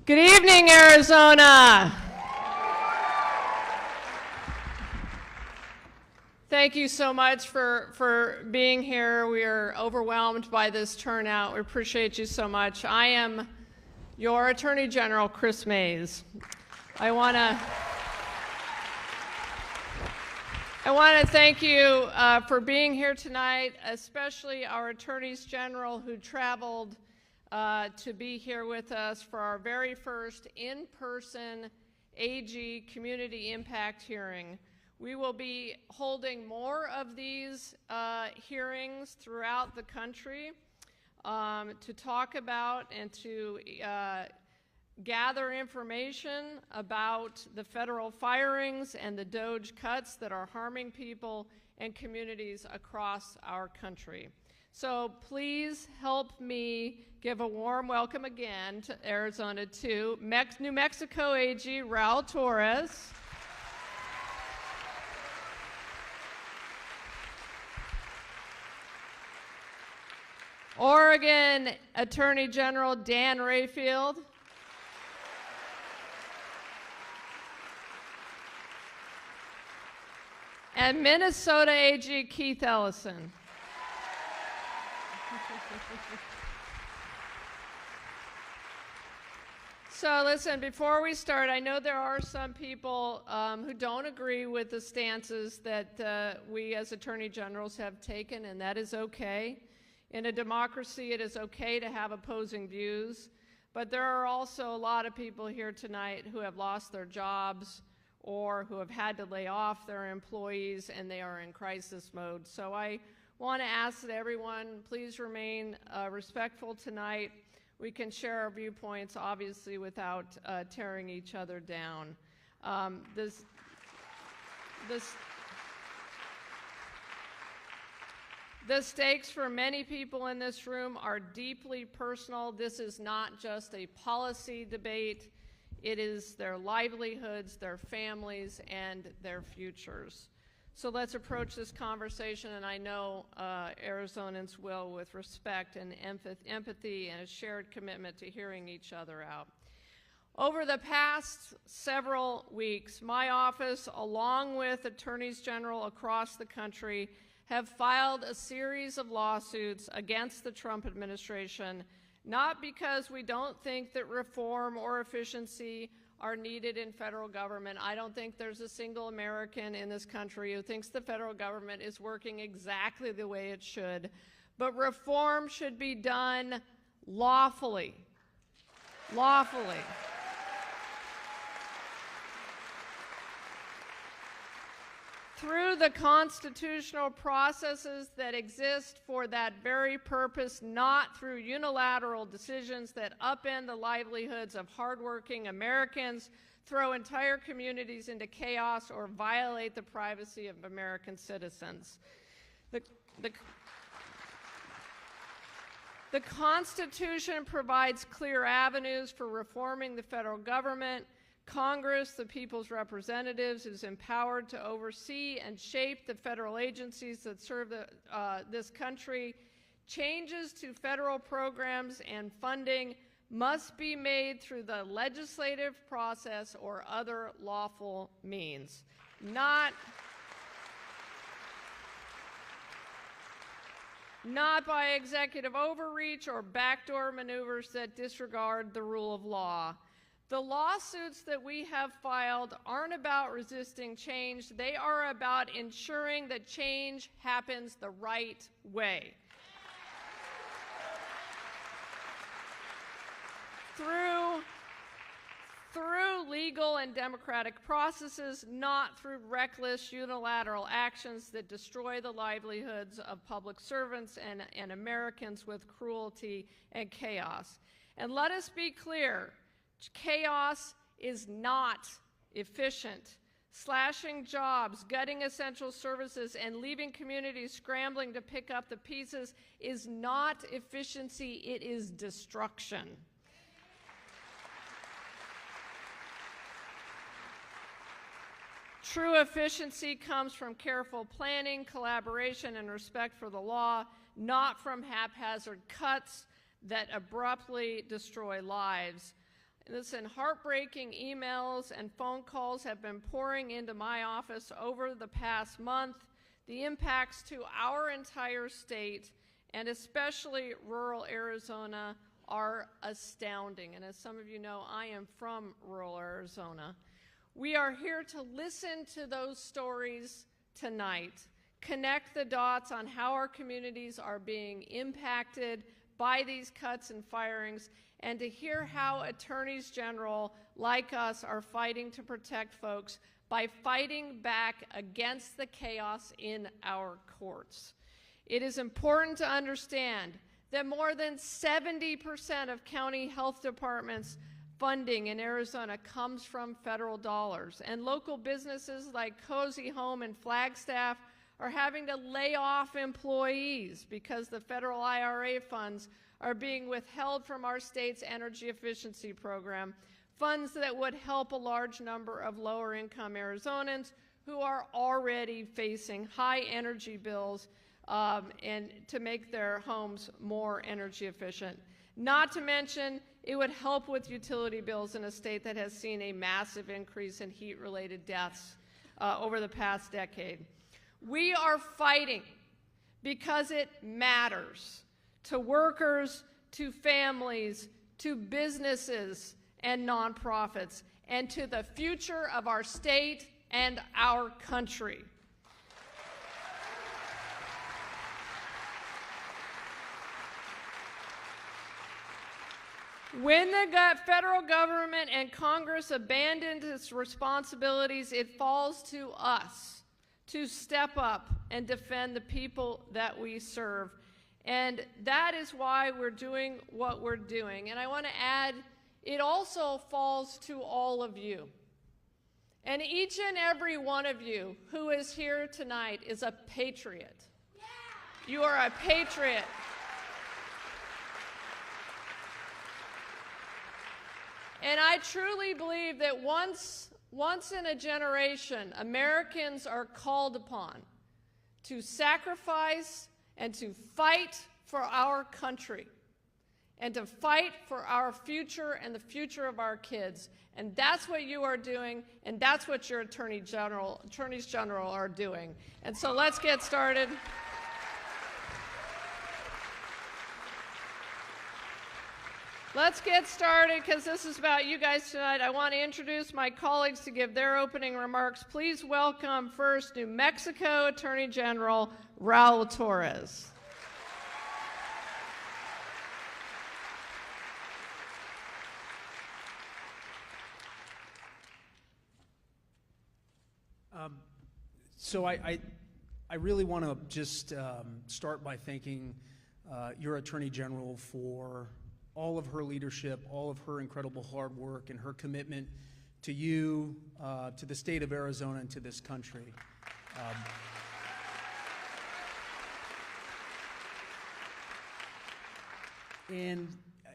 Good evening, Arizona. Thank you so much for being here. We are overwhelmed by this turnout. We appreciate you so much. I am your Attorney General, Kris Mayes. I want to thank you for being here tonight, especially our Attorneys General who traveled to be here with us for our very first in-person AG Community Impact Hearing. We will be holding more of these hearings throughout the country to talk about and to gather information about the federal firings and the DOGE cuts that are harming people and communities across our country. So please help me give a warm welcome again to Arizona to New Mexico AG Raul Torres, Oregon Attorney General Dan Rayfield, and Minnesota AG Keith Ellison. So listen, before we start, I know there are some people who don't agree with the stances that we as Attorney Generals have taken, and that is okay. In a democracy, it is okay to have opposing views, but there are also a lot of people here tonight who have lost their jobs or who have had to lay off their employees and they are in crisis mode. So I want to ask that everyone please remain respectful tonight. We can share our viewpoints, obviously, without tearing each other down. The stakes for many people in this room are deeply personal. This is not just a policy debate. It is their livelihoods, their families, and their futures. So let's approach this conversation, and I know Arizonans will, with respect and empathy and a shared commitment to hearing each other out. Over the past several weeks, my office, along with attorneys general across the country, have filed a series of lawsuits against the Trump administration, not because we don't think that reform or efficiency are needed in federal government. I don't think there's a single American in this country who thinks the federal government is working exactly the way it should, but reform should be done lawfully. Lawfully. Through the constitutional processes that exist for that very purpose, not through unilateral decisions that upend the livelihoods of hardworking Americans, throw entire communities into chaos, or violate the privacy of American citizens. The Constitution provides clear avenues for reforming the federal government. Congress, the people's representatives, is empowered to oversee and shape the federal agencies that serve this country. Changes to federal programs and funding must be made through the legislative process or other lawful means, not by executive overreach or backdoor maneuvers that disregard the rule of law. The lawsuits that we have filed aren't about resisting change. They are about ensuring that change happens the right way. Through legal and democratic processes, not through reckless unilateral actions that destroy the livelihoods of public servants and Americans with cruelty and chaos. And let us be clear, chaos is not efficient. Slashing jobs, gutting essential services, and leaving communities scrambling to pick up the pieces is not efficiency, it is destruction. True efficiency comes from careful planning, collaboration, and respect for the law, not from haphazard cuts that abruptly destroy lives. Listen, heartbreaking emails and phone calls have been pouring into my office over the past month. The impacts to our entire state, and especially rural Arizona, are astounding. And as some of you know, I am from rural Arizona. We are here to listen to those stories tonight, connect the dots on how our communities are being impacted by these cuts and firings, and to hear how attorneys general like us are fighting to protect folks by fighting back against the chaos in our courts. It is important to understand that more than 70% of county health departments funding in Arizona comes from federal dollars, and local businesses like Cozy Home and Flagstaff are having to lay off employees because the federal IRA funds are being withheld from our state's energy efficiency program, funds that would help a large number of lower-income Arizonans who are already facing high energy bills and to make their homes more energy efficient. Not to mention, it would help with utility bills in a state that has seen a massive increase in heat-related deaths over the past decade. We are fighting because it matters to workers, to families, to businesses and nonprofits, and to the future of our state and our country. When the federal government and Congress abandoned its responsibilities, it falls to us to step up and defend the people that we serve. And that is why we're doing what we're doing. And I want to add, it also falls to all of you. And each and every one of you who is here tonight is a patriot. Yeah. You are a patriot. And I truly believe that once in a generation, Americans are called upon to sacrifice and to fight for our country and to fight for our future and the future of our kids. And that's what you are doing, and that's what your attorneys general are doing. And so let's get started. Let's get started, because this is about you guys tonight. I want to introduce my colleagues to give their opening remarks. Please welcome first New Mexico Attorney General Raul Torres. So I really want to just start by thanking your Attorney General for all of her leadership, all of her incredible hard work, and her commitment to you, to the state of Arizona, and to this country. And,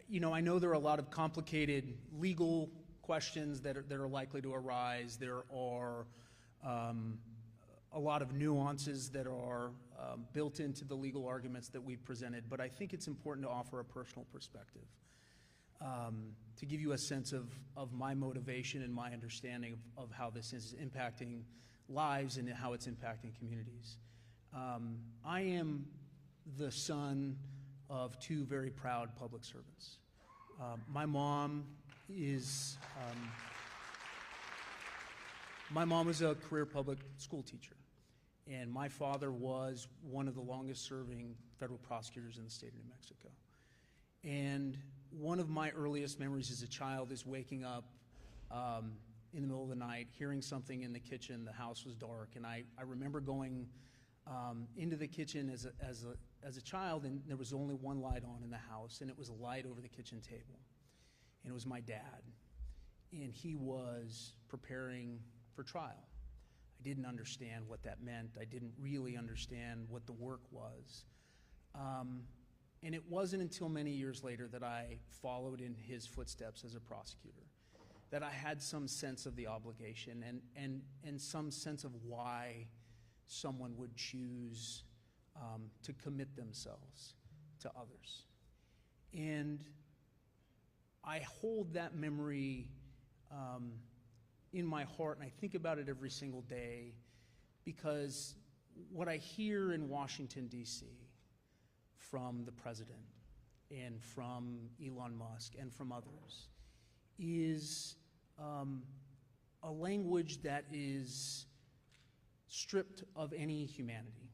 you know, I know there are a lot of complicated legal questions that are likely to arise. There are a lot of nuances that are built into the legal arguments that we've presented, but I think it's important to offer a personal perspective to give you a sense of my motivation and my understanding of how this is impacting lives and how it's impacting communities. I am the son of two very proud public servants. My mom was a career public school teacher, and my father was one of the longest serving federal prosecutors in the state of New Mexico. And one of my earliest memories as a child is waking up in the middle of the night, hearing something in the kitchen. The house was dark, and I remember going into the kitchen as a child, and there was only one light on in the house, and it was a light over the kitchen table. And it was my dad, and he was preparing for trial. I didn't understand what that meant. I didn't really understand what the work was. And it wasn't until many years later that I followed in his footsteps as a prosecutor, that I had some sense of the obligation and some sense of why someone would choose to commit themselves to others. And I hold that memory in my heart, and I think about it every single day, because what I hear in Washington, D.C., from the president and from Elon Musk and from others is a language that is stripped of any humanity.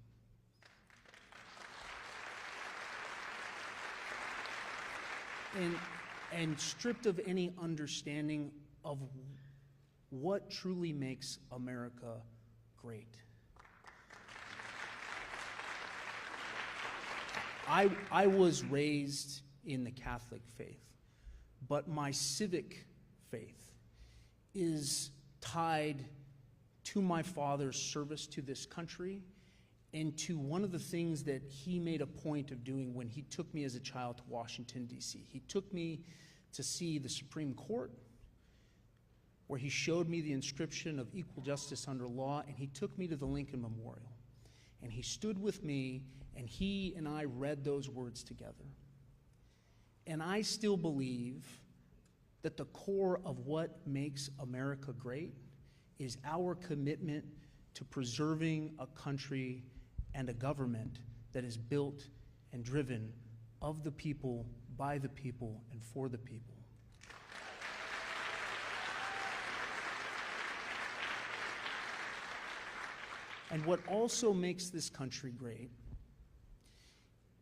And stripped of any understanding of what truly makes America great. I was raised in the Catholic faith, but my civic faith is tied to my father's service to this country and to one of the things that he made a point of doing when he took me as a child to Washington, D.C. He took me to see the Supreme Court, where he showed me the inscription of equal justice under law, and he took me to the Lincoln Memorial. And he stood with me, and he and I read those words together. And I still believe that the core of what makes America great is our commitment to preserving a country and a government that is built and driven of the people, by the people, and for the people. And what also makes this country great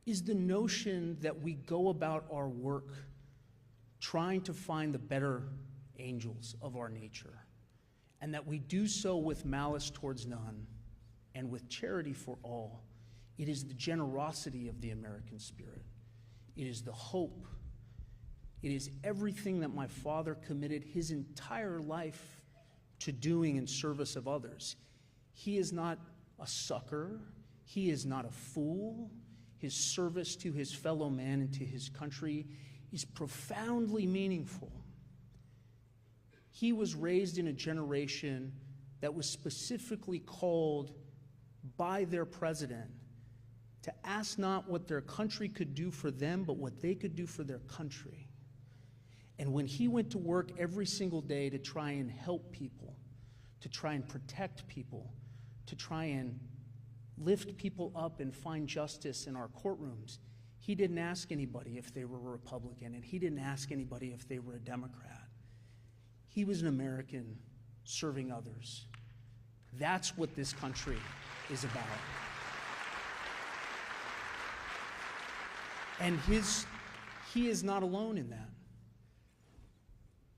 is the notion that we go about our work trying to find the better angels of our nature, and that we do so with malice towards none and with charity for all. It is the generosity of the American spirit. It is the hope. It is everything that my father committed his entire life to doing in service of others. He is not a sucker. He is not a fool. His service to his fellow man and to his country is profoundly meaningful. He was raised in a generation that was specifically called by their president to ask not what their country could do for them, but what they could do for their country. And when he went to work every single day to try and help people, to try and protect people, to try and lift people up and find justice in our courtrooms, he didn't ask anybody if they were a Republican, and he didn't ask anybody if they were a Democrat. He was an American serving others. That's what this country is about. And he is not alone in that.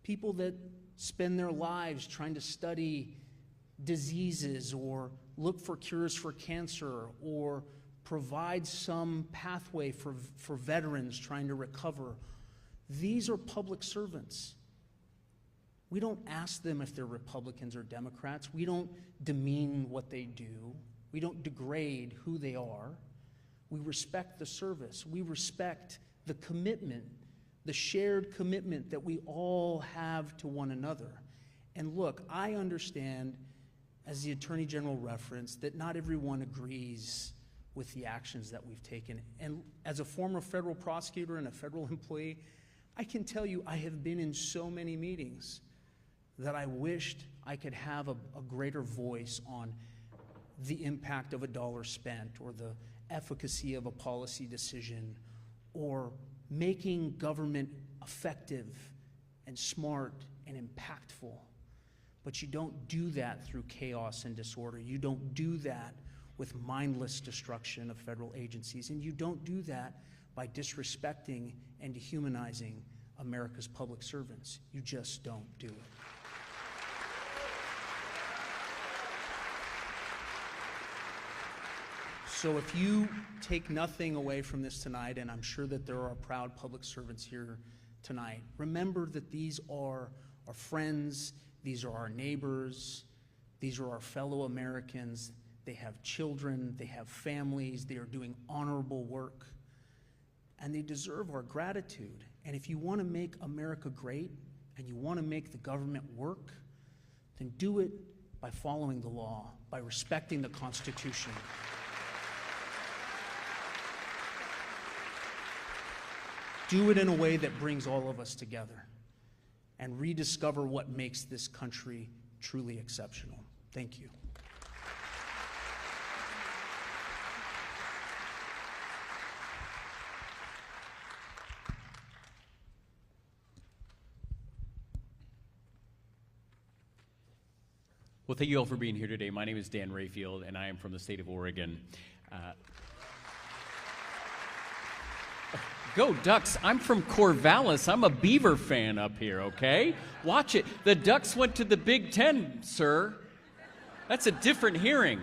People that spend their lives trying to study diseases or look for cures for cancer or provide some pathway for veterans trying to recover, these are public servants. We don't ask them if they're Republicans or Democrats. We don't demean what they do. We don't degrade who they are. We respect the service. We respect the commitment, the shared commitment that we all have to one another. And look, I understand, as the Attorney General referenced, that not everyone agrees with the actions that we've taken. And as a former federal prosecutor and a federal employee, I can tell you I have been in so many meetings that I wished I could have a greater voice on the impact of a dollar spent or the efficacy of a policy decision or making government effective and smart and impactful. But you don't do that through chaos and disorder. You don't do that with mindless destruction of federal agencies. And you don't do that by disrespecting and dehumanizing America's public servants. You just don't do it. So if you take nothing away from this tonight, and I'm sure that there are proud public servants here tonight, remember that these are our friends, these are our neighbors, these are our fellow Americans. They have children, they have families, they are doing honorable work, and they deserve our gratitude. And if you want to make America great and you want to make the government work, then do it by following the law, by respecting the Constitution. Do it in a way that brings all of us together and rediscover what makes this country truly exceptional. Thank you. Well, thank you all for being here today. My name is Dan Rayfield, and I am from the state of Oregon. Go Ducks. I'm from Corvallis. I'm a Beaver fan up here, okay? Watch it. The Ducks went to the Big Ten, sir. That's a different hearing.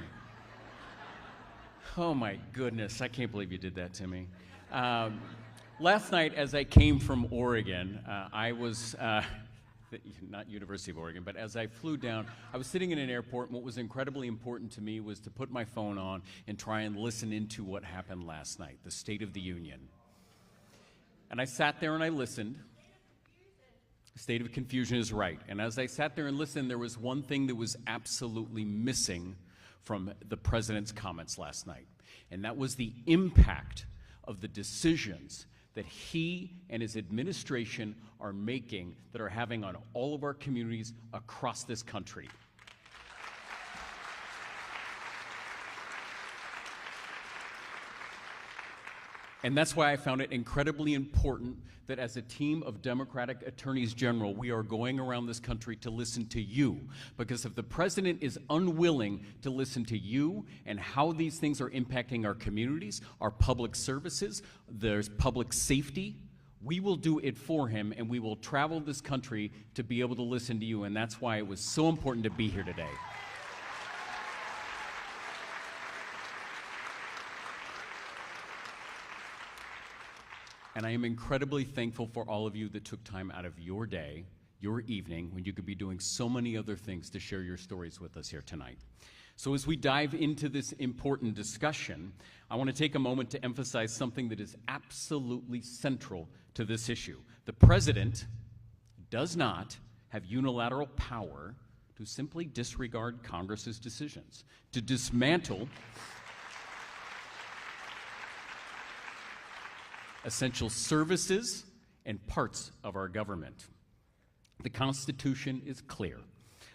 Oh, my goodness. I can't believe you did that to me. Last night, as I came from Oregon, I was... not University of Oregon, but as I flew down, I was sitting in an airport, and what was incredibly important to me was to put my phone on and try and listen into what happened last night, the State of the Union. And I sat there and I listened. State of confusion is right. And as I sat there and listened, there was one thing that was absolutely missing from the president's comments last night, and that was the impact of the decisions that he and his administration are making that are having on all of our communities across this country. And that's why I found it incredibly important that as a team of Democratic attorneys general, we are going around this country to listen to you. Because if the president is unwilling to listen to you and how these things are impacting our communities, our public services, there's public safety, we will do it for him, and we will travel this country to be able to listen to you. And that's why it was so important to be here today. And I am incredibly thankful for all of you that took time out of your day, your evening, when you could be doing so many other things to share your stories with us here tonight. So as we dive into this important discussion, I want to take a moment to emphasize something that is absolutely central to this issue. The president does not have unilateral power to simply disregard Congress's decisions, to dismantle essential services and parts of our government. The Constitution is clear.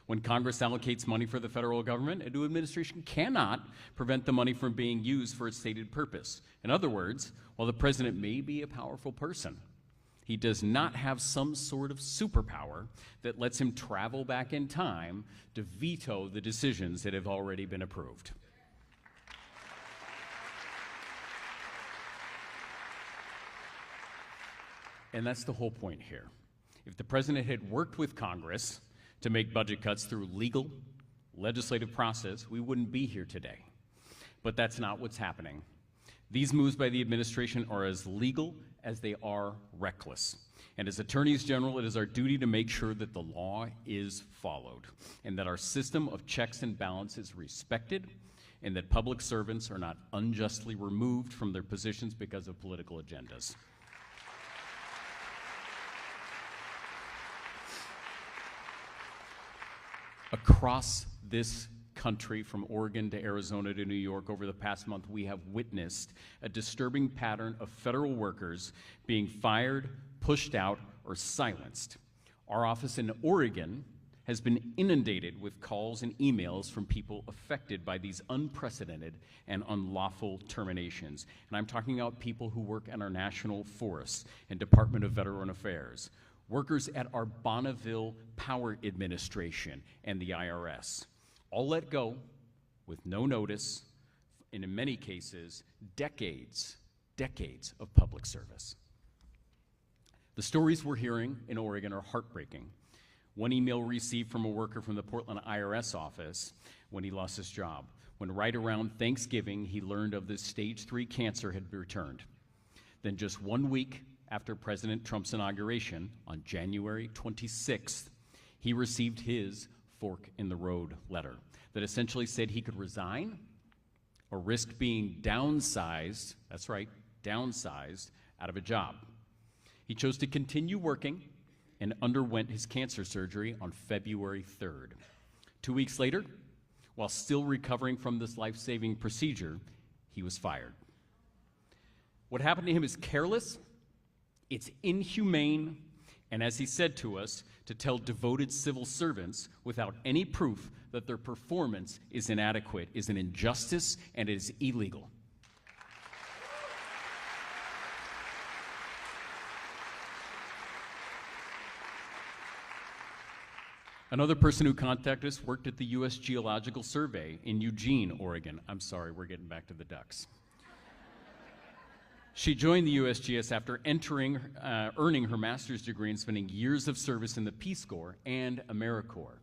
When Congress allocates money for the federal government, a new administration cannot prevent the money from being used for its stated purpose. In other words, while the president may be a powerful person, he does not have some sort of superpower that lets him travel back in time to veto the decisions that have already been approved. And that's the whole point here. If the president had worked with Congress to make budget cuts through legal, legislative process, we wouldn't be here today. But that's not what's happening. These moves by the administration are as legal as they are reckless. And as attorneys general, it is our duty to make sure that the law is followed and that our system of checks and balances is respected and that public servants are not unjustly removed from their positions because of political agendas. Across this country, from Oregon to Arizona to New York, over the past month, we have witnessed a disturbing pattern of federal workers being fired, pushed out, or silenced. Our office in Oregon has been inundated with calls and emails from people affected by these unprecedented and unlawful terminations. And I'm talking about people who work in our national forests and Department of Veteran Affairs, workers at our Bonneville Power Administration and the IRS, all let go with no notice, and in many cases, decades of public service. The stories we're hearing in Oregon are heartbreaking. One email received from a worker from the Portland IRS office when he lost his job, when right around Thanksgiving he learned of this stage 3 cancer had returned. Then just 1 week after President Trump's inauguration, on January 26th, he received his fork in the road letter that essentially said he could resign or risk being downsized, that's right, downsized, out of a job. He chose to continue working and underwent his cancer surgery on February 3rd. 2 weeks later, while still recovering from this life-saving procedure, he was fired. What happened to him is careless, It's inhumane, and as he said to us, to tell devoted civil servants without any proof that their performance is inadequate is an injustice and it is illegal. Another person who contacted us worked at the U.S. Geological Survey in Eugene, Oregon. I'm sorry, we're getting back to the ducks. She joined the USGS after earning her master's degree and spending years of service in the Peace Corps and AmeriCorps.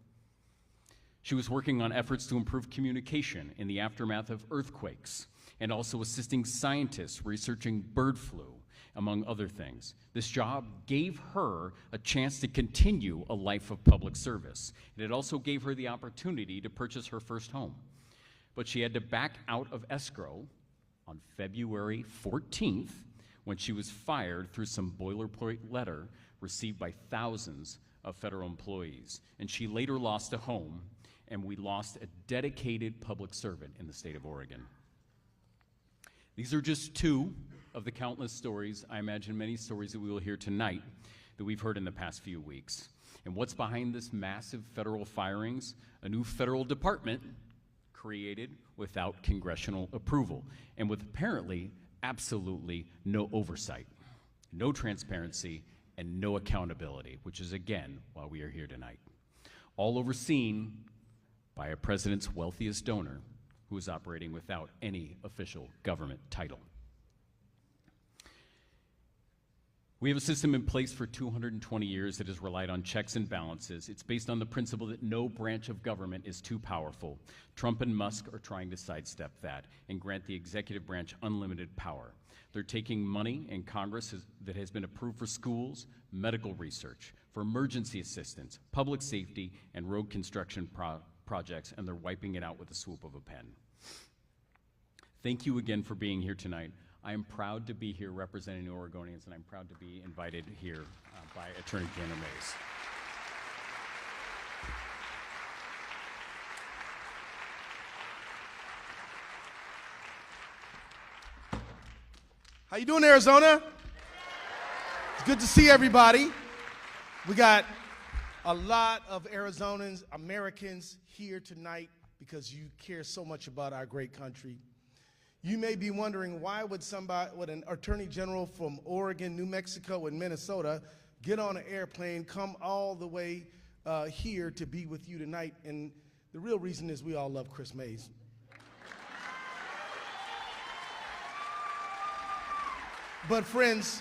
She was working on efforts to improve communication in the aftermath of earthquakes and also assisting scientists researching bird flu, among other things. This job gave her a chance to continue a life of public service, and it also gave her the opportunity to purchase her first home. But she had to back out of escrow on February 14th when she was fired through some boilerplate letter received by thousands of federal employees. And she later lost a home, and we lost a dedicated public servant in the state of Oregon. These are just two of the countless stories, I imagine many stories that we will hear tonight that we've heard in the past few weeks. And what's behind this massive federal firings? A new federal department created without congressional approval and with apparently absolutely no oversight, no transparency, and no accountability, which is again why we are here tonight. All overseen by a president's wealthiest donor who is operating without any official government title. We have a system in place for 220 years that has relied on checks and balances. It's based on the principle that no branch of government is too powerful. Trump and Musk are trying to sidestep that and grant the executive branch unlimited power. They're taking money in Congress that has been approved for schools, medical research, for emergency assistance, public safety, and road construction projects, and they're wiping it out with the swoop of a pen. Thank you again for being here tonight. I am proud to be here representing the Oregonians, and I'm proud to be invited here by Attorney General Mays. How you doing, Arizona? It's good to see everybody. We got a lot of Arizonans, Americans here tonight because you care so much about our great country. You may be wondering, why would an attorney general from Oregon, New Mexico, and Minnesota get on an airplane, come all the way here to be with you tonight? And the real reason is we all love Kris Mays. But friends,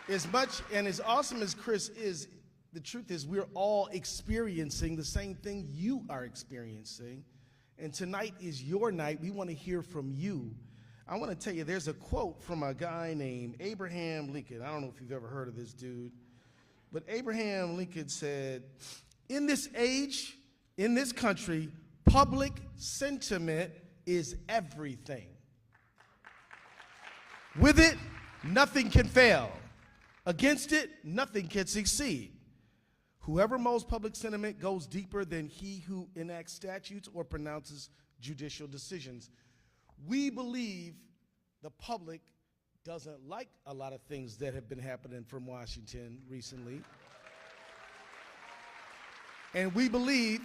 as much and as awesome as Kris is, the truth is we're all experiencing the same thing you are experiencing. And tonight is your night. We want to hear from you. I want to tell you, there's a quote from a guy named Abraham Lincoln. I don't know if you've ever heard of this dude, but Abraham Lincoln said, in this age, in this country, public sentiment is everything. With it, nothing can fail. Against it, nothing can succeed. Whoever molds public sentiment goes deeper than he who enacts statutes or pronounces judicial decisions. We believe the public doesn't like a lot of things that have been happening from Washington recently. And we believe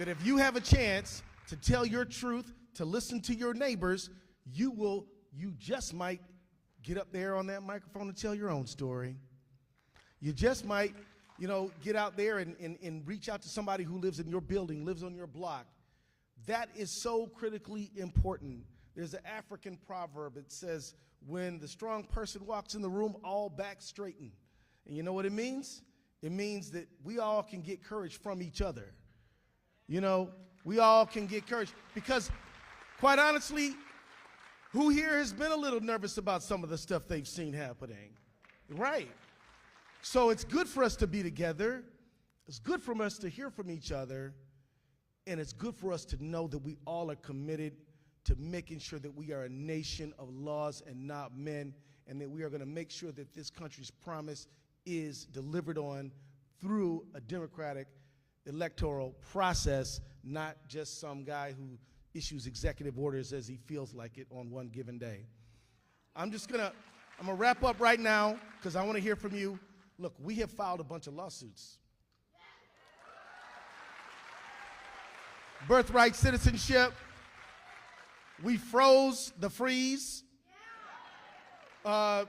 that if you have a chance to tell your truth, to listen to your neighbors, you just might get up there on that microphone and tell your own story. You just might, get out there and reach out to somebody who lives in your building, lives on your block. That is so critically important. There's an African proverb that says, when the strong person walks in the room, all backs straighten. And you know what it means? It means that we all can get courage from each other. We all can get courage. Because, quite honestly, who here has been a little nervous about some of the stuff they've seen happening? Right. So it's good for us to be together. It's good for us to hear from each other. And it's good for us to know that we all are committed to making sure that we are a nation of laws and not men, and that we are going to make sure that this country's promise is delivered on through a democratic electoral process, not just some guy who issues executive orders as he feels like it on one given day. I'm just going to I'm going to wrap up right now because I want to hear from you. Look, we have filed a bunch of lawsuits. Birthright citizenship. We froze the freeze. We're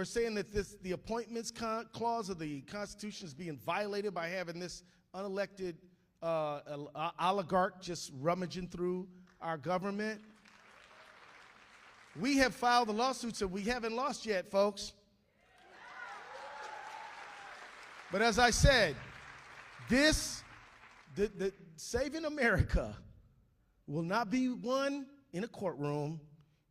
saying that the appointments clause of the Constitution is being violated by having this unelected oligarch just rummaging through our government. We have filed the lawsuits and we haven't lost yet, folks. But as I said, the saving America will not be won in a courtroom.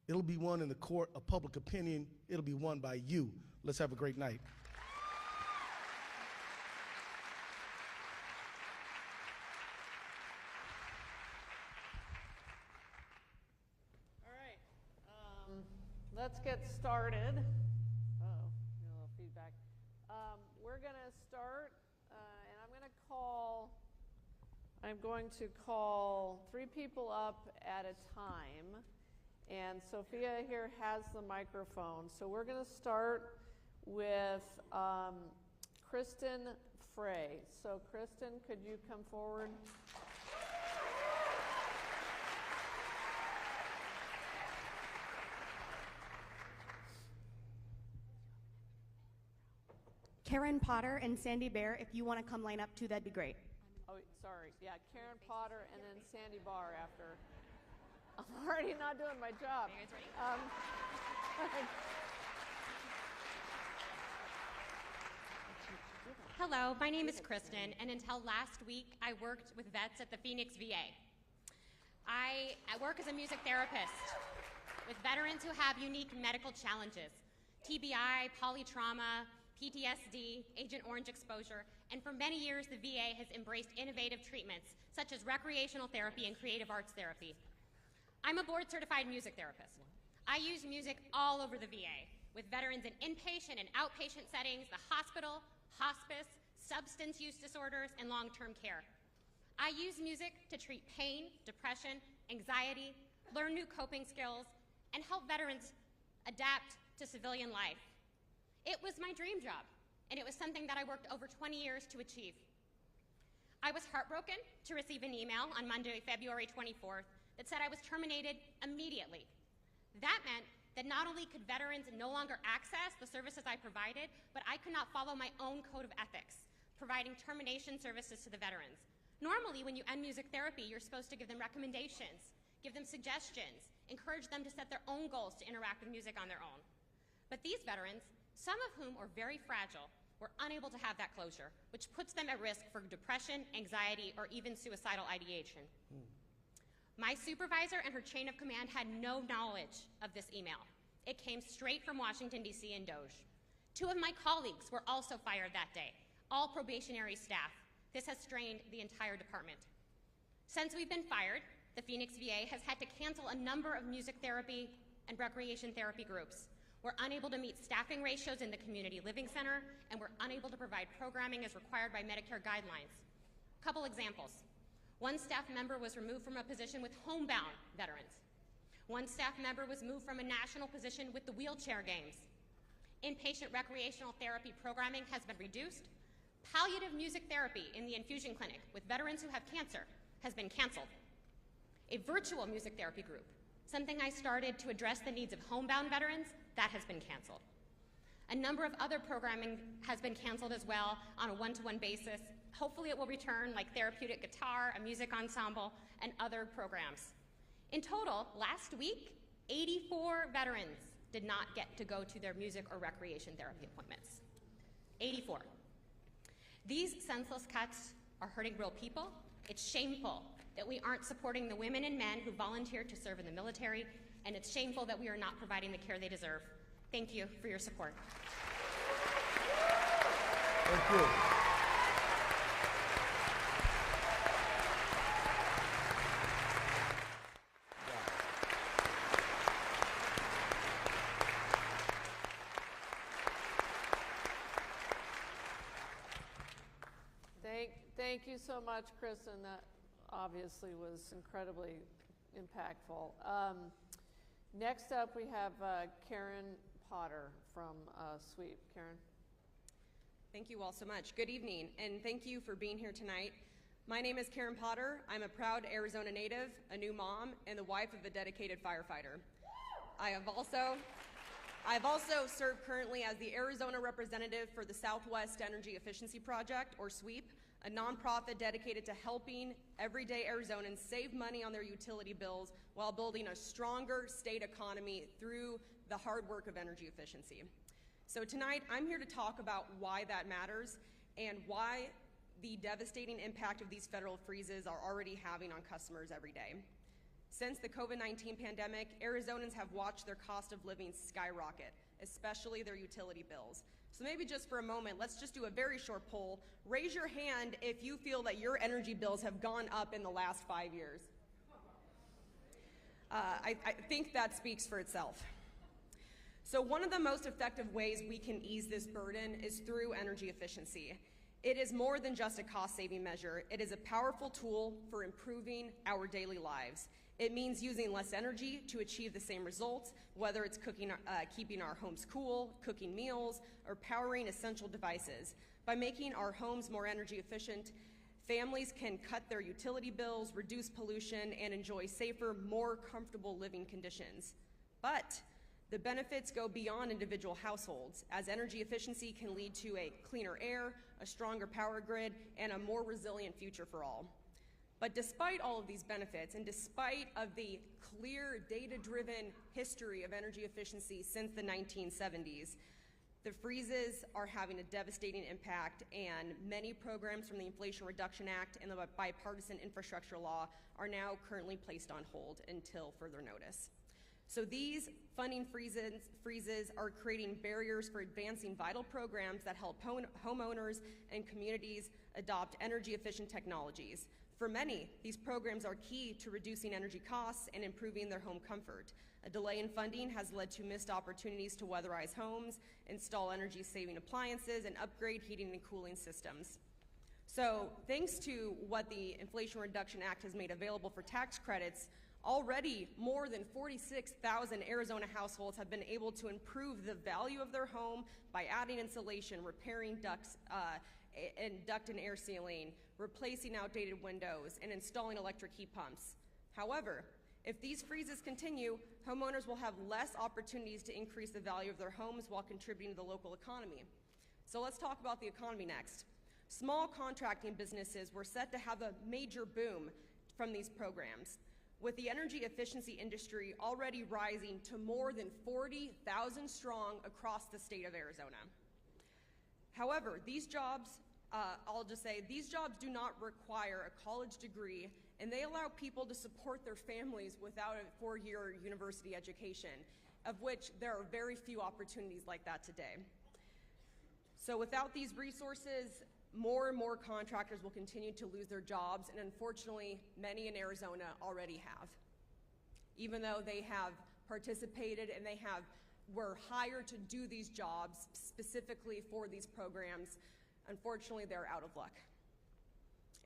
It'll be won in the court of public opinion. It'll be won by you. Let's have a great night. All right, let's get started. Uh-oh, a little feedback. We're going to start, and I'm going to call 3 people up at a time. And Sophia here has the microphone. So we're going to start with Kristen Frey. So Kristen, could you come forward? Karen Potter and Sandy Bear, if you want to come line up too, that'd be great. Oh, sorry. Yeah, Karen Potter and then Sandy Barr after. I'm already not doing my job. Are you guys ready? Hello, my name is Kristen, and until last week, I worked with vets at the Phoenix VA. I work as a music therapist with veterans who have unique medical challenges, TBI, polytrauma, PTSD, Agent Orange exposure, and for many years, the VA has embraced innovative treatments, such as recreational therapy and creative arts therapy. I'm a board-certified music therapist. I use music all over the VA, with veterans in inpatient and outpatient settings, the hospital, hospice, substance use disorders, and long-term care. I use music to treat pain, depression, anxiety, learn new coping skills, and help veterans adapt to civilian life. It was my dream job, and it was something that I worked over 20 years to achieve. I was heartbroken to receive an email on Monday, February 24th, that said I was terminated immediately. That meant that not only could veterans no longer access the services I provided, but I could not follow my own code of ethics, providing termination services to the veterans. Normally, when you end music therapy, you're supposed to give them recommendations, give them suggestions, encourage them to set their own goals to interact with music on their own. But these veterans, some of whom are very fragile, were unable to have that closure, which puts them at risk for depression, anxiety, or even suicidal ideation. My supervisor and her chain of command had no knowledge of this email. It came straight from Washington, D.C. and DOGE. 2 of my colleagues were also fired that day, all probationary staff. This has strained the entire department. Since we've been fired, the Phoenix VA has had to cancel a number of music therapy and recreation therapy groups. We're unable to meet staffing ratios in the community living center, and we're unable to provide programming as required by Medicare guidelines. A couple examples. 1 staff member was removed from a position with homebound veterans. 1 staff member was moved from a national position with the wheelchair games. Inpatient recreational therapy programming has been reduced. Palliative music therapy in the infusion clinic with veterans who have cancer has been canceled. A virtual music therapy group, something I started to address the needs of homebound veterans, that has been canceled. A number of other programming has been canceled as well on a one-to-one basis. Hopefully it will return, like therapeutic guitar, a music ensemble, and other programs. In total, last week, 84 veterans did not get to go to their music or recreation therapy appointments. 84. These senseless cuts are hurting real people. It's shameful that we aren't supporting the women and men who volunteer to serve in the military, and it's shameful that we are not providing the care they deserve. Thank you for your support. Thank you. Thank you so much, Kristen. That obviously was incredibly impactful. Next up, we have Karen Potter from SWEEP. Karen? Thank you all so much. Good evening, and thank you for being here tonight. My name is Karen Potter. I'm a proud Arizona native, a new mom, and the wife of a dedicated firefighter. I've also served currently as the Arizona representative for the Southwest Energy Efficiency Project, or SWEEP, a nonprofit dedicated to helping everyday Arizonans save money on their utility bills while building a stronger state economy through the hard work of energy efficiency. So tonight, I'm here to talk about why that matters and why the devastating impact of these federal freezes are already having on customers every day. Since the COVID-19 pandemic, Arizonans have watched their cost of living skyrocket, especially their utility bills. So maybe just for a moment, let's just do a very short poll. Raise your hand if you feel that your energy bills have gone up in the last 5 years. I think that speaks for itself. So one of the most effective ways we can ease this burden is through energy efficiency. It is more than just a cost-saving measure. It is a powerful tool for improving our daily lives. It means using less energy to achieve the same results, whether it's keeping our homes cool, cooking meals, or powering essential devices. By making our homes more energy efficient, families can cut their utility bills, reduce pollution, and enjoy safer, more comfortable living conditions. But the benefits go beyond individual households, as energy efficiency can lead to a cleaner air, a stronger power grid, and a more resilient future for all. But despite all of these benefits, and despite of the clear data-driven history of energy efficiency since the 1970s, the freezes are having a devastating impact, and many programs from the Inflation Reduction Act and the bipartisan infrastructure law are now currently placed on hold until further notice. So these funding freezes are creating barriers for advancing vital programs that help homeowners and communities adopt energy-efficient technologies. For many, these programs are key to reducing energy costs and improving their home comfort. A delay in funding has led to missed opportunities to weatherize homes, install energy-saving appliances, and upgrade heating and cooling systems. So thanks to what the Inflation Reduction Act has made available for tax credits, already more than 46,000 Arizona households have been able to improve the value of their home by adding insulation, repairing duct and air sealing, replacing outdated windows, and installing electric heat pumps. However, if these freezes continue, homeowners will have less opportunities to increase the value of their homes while contributing to the local economy. So let's talk about the economy next. Small contracting businesses were set to have a major boom from these programs, with the energy efficiency industry already rising to more than 40,000 strong across the state of Arizona. However, these jobs, I'll just say, these jobs do not require a college degree, and they allow people to support their families without a four-year university education, of which there are very few opportunities like that today. So without these resources, more and more contractors will continue to lose their jobs, and unfortunately, many in Arizona already have. Even though they have participated and were hired to do these jobs specifically for these programs, unfortunately, they're out of luck.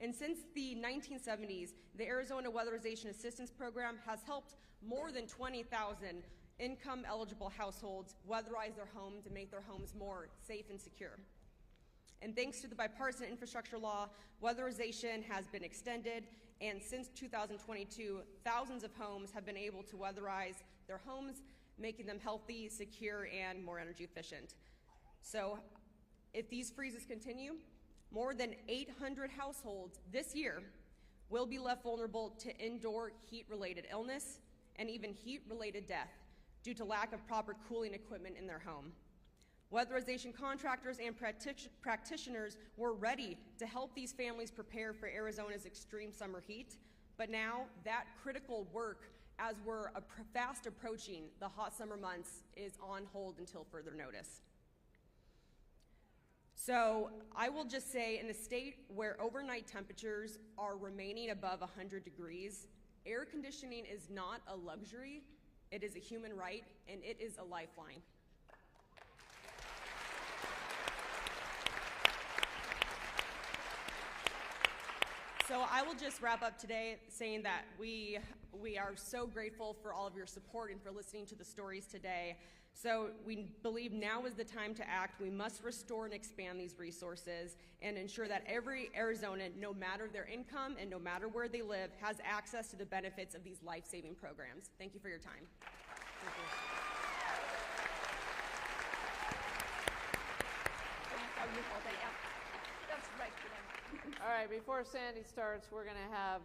And since the 1970s, the Arizona Weatherization Assistance Program has helped more than 20,000 income-eligible households weatherize their homes and make their homes more safe and secure. And thanks to the bipartisan infrastructure law, weatherization has been extended, and since 2022, thousands of homes have been able to weatherize their homes, making them healthy, secure, and more energy efficient. So if these freezes continue, more than 800 households this year will be left vulnerable to indoor heat-related illness and even heat-related death due to lack of proper cooling equipment in their home. Weatherization contractors and practitioners were ready to help these families prepare for Arizona's extreme summer heat, but now that critical work, as we're fast approaching the hot summer months, is on hold until further notice. So I will just say, in a state where overnight temperatures are remaining above 100 degrees, air conditioning is not a luxury, it is a human right, and it is a lifeline. So I will just wrap up today saying that we are so grateful for all of your support and for listening to the stories today. So we believe now is the time to act. We must restore and expand these resources and ensure that every Arizonan, no matter their income and no matter where they live, has access to the benefits of these life-saving programs. Thank you for your time. Thank you. All right, before Sandy starts, we're going to have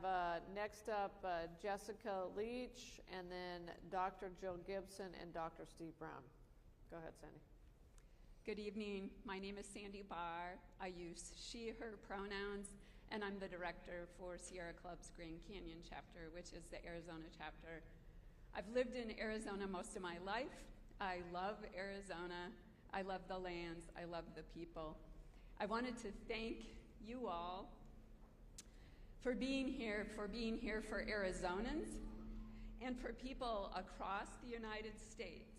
next up Jessica Leach, and then Dr. Jill Gibson and Dr. Steve Brown. Go ahead, Sandy. Good evening. My name is Sandy Barr. I use she, her pronouns, and I'm the director for Sierra Club's Grand Canyon chapter, which is the Arizona chapter. I've lived in Arizona most of my life. I love Arizona. I love the lands. I love the people. I wanted to thank you all for being here for Arizonans and for people across the United States,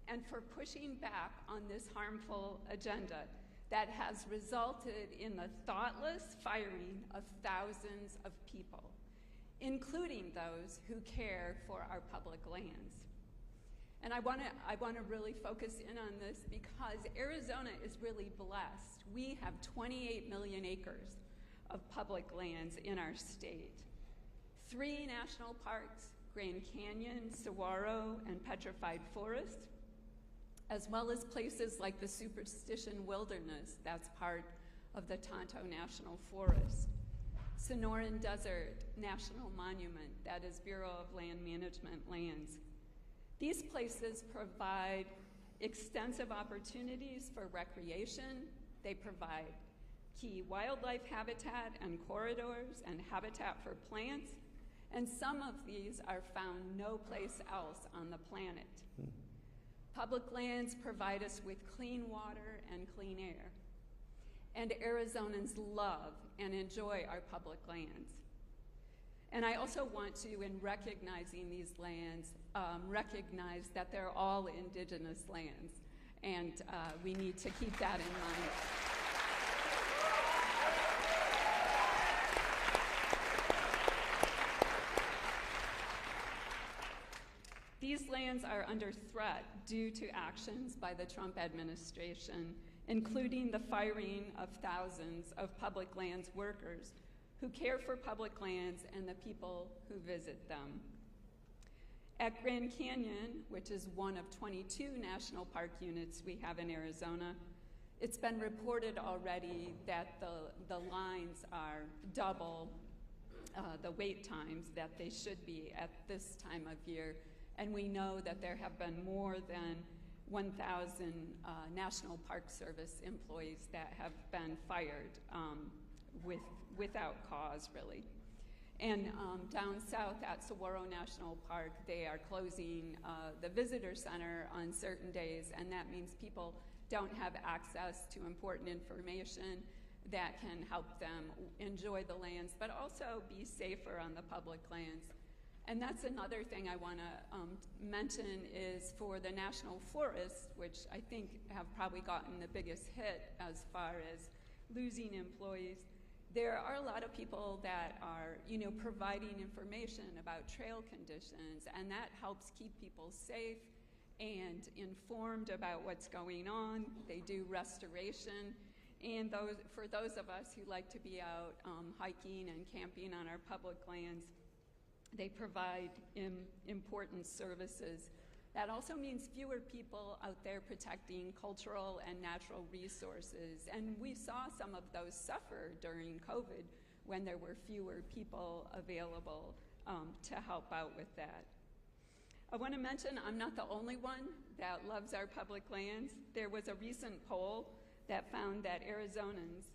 and for pushing back on this harmful agenda that has resulted in the thoughtless firing of thousands of people, including those who care for our public lands. And I want to really focus in on this because Arizona is really blessed. We have 28 million acres of public lands in our state. 3 national parks, Grand Canyon, Saguaro, and Petrified Forest, as well as places like the Superstition Wilderness, that's part of the Tonto National Forest. Sonoran Desert National Monument, that is Bureau of Land Management lands. These places provide extensive opportunities for recreation. They provide key wildlife habitat and corridors and habitat for plants, and some of these are found no place else on the planet. Public lands provide us with clean water and clean air, and Arizonans love and enjoy our public lands. And I also want to, in recognizing these lands, recognize that they're all indigenous lands, and we need to keep that in mind. These lands are under threat due to actions by the Trump administration, including the firing of thousands of public lands workers who care for public lands and the people who visit them. At Grand Canyon, which is one of 22 national park units we have in Arizona, it's been reported already that the lines are double the wait times that they should be at this time of year. And we know that there have been more than 1,000 National Park Service employees that have been fired without cause, really. And down south at Saguaro National Park, they are closing the visitor center on certain days, and that means people don't have access to important information that can help them enjoy the lands, but also be safer on the public lands. And that's another thing I want to mention is for the national forests, which I think have probably gotten the biggest hit as far as losing employees. There are a lot of people that are, providing information about trail conditions, and that helps keep people safe and informed about what's going on. They do restoration, and for those of us who like to be out hiking and camping on our public lands, they provide important services. That also means fewer people out there protecting cultural and natural resources. And we saw some of those suffer during COVID when there were fewer people available to help out with that. I want to mention I'm not the only one that loves our public lands. There was a recent poll that found that Arizonans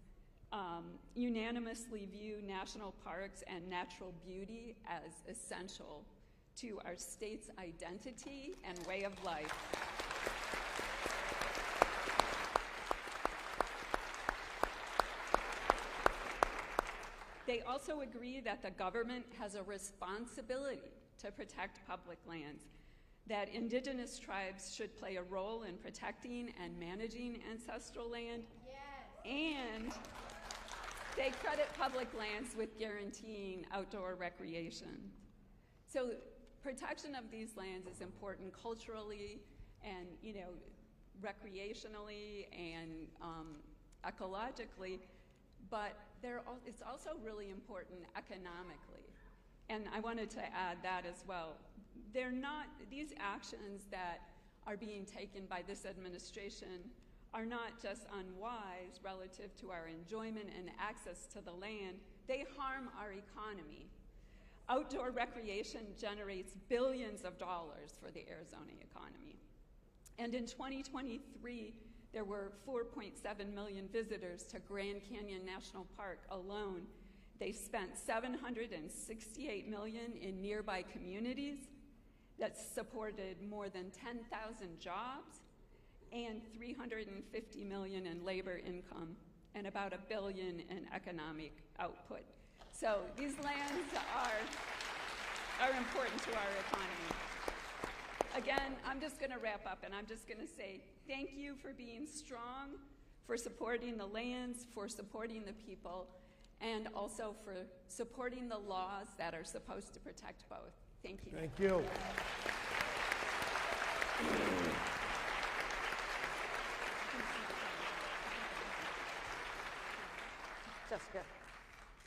unanimously view national parks and natural beauty as essential to our state's identity and way of life. They also agree that the government has a responsibility to protect public lands, that indigenous tribes should play a role in protecting and managing ancestral land, yes. They credit public lands with guaranteeing outdoor recreation. So protection of these lands is important culturally and, recreationally and ecologically, but it's also really important economically. And I wanted to add that as well. These actions that are being taken by this administration are not just unwise relative to our enjoyment and access to the land, they harm our economy. Outdoor recreation generates billions of dollars for the Arizona economy. And in 2023, there were 4.7 million visitors to Grand Canyon National Park alone. They spent $768 million in nearby communities that supported more than 10,000 jobs and $350 million in labor income and about $1 billion in economic output. So these lands are important to our economy. Again, I'm just going to wrap up, and I'm just going to say thank you for being strong, for supporting the lands, for supporting the people, and also for supporting the laws that are supposed to protect both. Thank you. Thank you.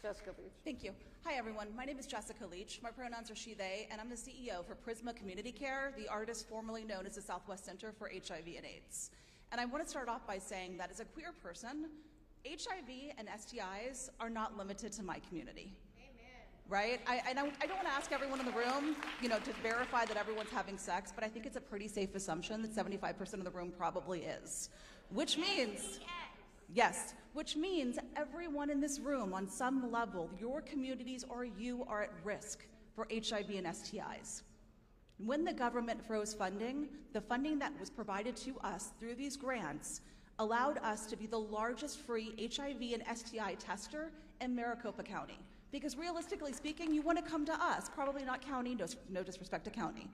Jessica, please. Thank you. Hi, everyone. My name is Jessica Leach. My pronouns are she, they, and I'm the CEO for Prisma Community Care, the artist formerly known as the Southwest Center for HIV and AIDS. And I want to start off by saying that as a queer person, HIV and STIs are not limited to my community. Right? I don't want to ask everyone in the room, to verify that everyone's having sex, but I think it's a pretty safe assumption that 75% of the room probably is. Which means, yes, which means everyone in this room, on some level, your communities or you are at risk for HIV and STIs. When the government froze funding, the funding that was provided to us through these grants allowed us to be the largest free HIV and STI tester in Maricopa County. Because realistically speaking, you want to come to us, probably not county, no disrespect to county.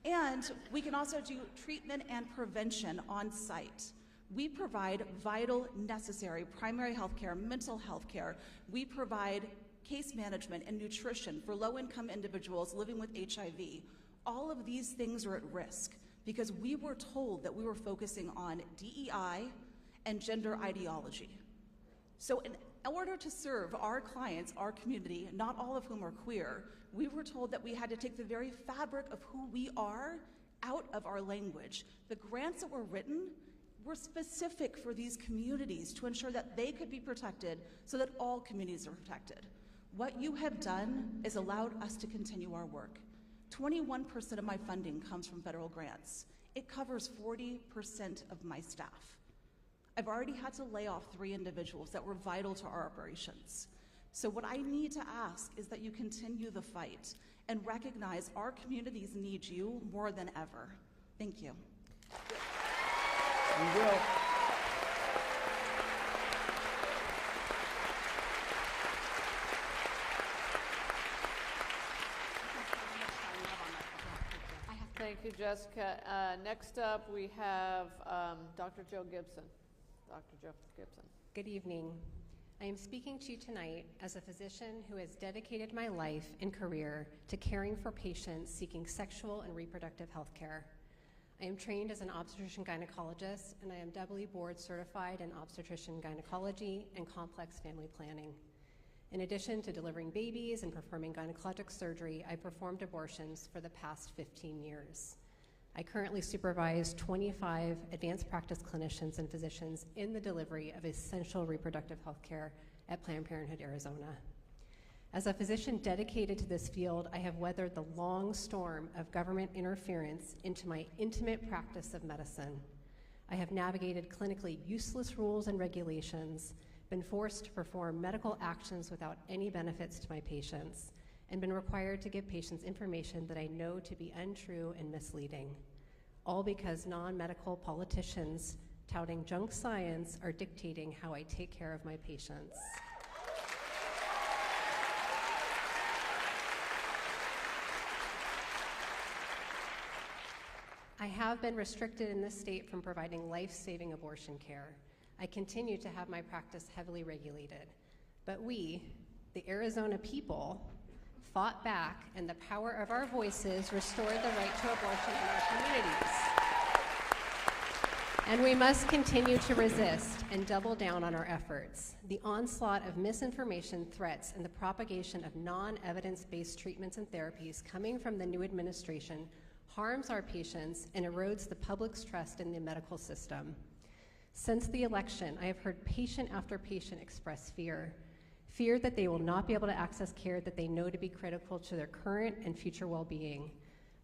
And we can also do treatment and prevention on site. We provide vital, necessary primary health care, mental health care. We provide case management and nutrition for low-income individuals living with HIV. All of these things are at risk because we were told that we were focusing on DEI and gender ideology. So in order to serve our clients, our community, not all of whom are queer, we were told that we had to take the very fabric of who we are out of our language. The grants that were written were specific for these communities to ensure that they could be protected so that all communities are protected. What you have done is allowed us to continue our work. 21% of my funding comes from federal grants. It covers 40% of my staff. I've already had to lay off 3 individuals that were vital to our operations. So what I need to ask is that you continue the fight and recognize our communities need you more than ever. Thank you. We will. Thank you, Jessica. Next up, we have Dr. Joe Gibson. Dr. Joe Gibson. Good evening. I am speaking to you tonight as a physician who has dedicated my life and career to caring for patients seeking sexual and reproductive health care. I am trained as an obstetrician gynecologist, and I am doubly board certified in obstetrician gynecology and complex family planning. In addition to delivering babies and performing gynecologic surgery, I performed abortions for the past 15 years. I currently supervise 25 advanced practice clinicians and physicians in the delivery of essential reproductive health care at Planned Parenthood, Arizona. As a physician dedicated to this field, I have weathered the long storm of government interference into my intimate practice of medicine. I have navigated clinically useless rules and regulations, been forced to perform medical actions without any benefits to my patients, and been required to give patients information that I know to be untrue and misleading, all because non-medical politicians touting junk science are dictating how I take care of my patients. I have been restricted in this state from providing life-saving abortion care. I continue to have my practice heavily regulated. But we, the Arizona people, fought back, and the power of our voices restored the right to abortion in our communities. And we must continue to resist and double down on our efforts. The onslaught of misinformation, threats, and the propagation of non-evidence-based treatments and therapies coming from the new administration harms our patients and erodes the public's trust in the medical system. Since the election, I have heard patient after patient express fear that they will not be able to access care that they know to be critical to their current and future well-being.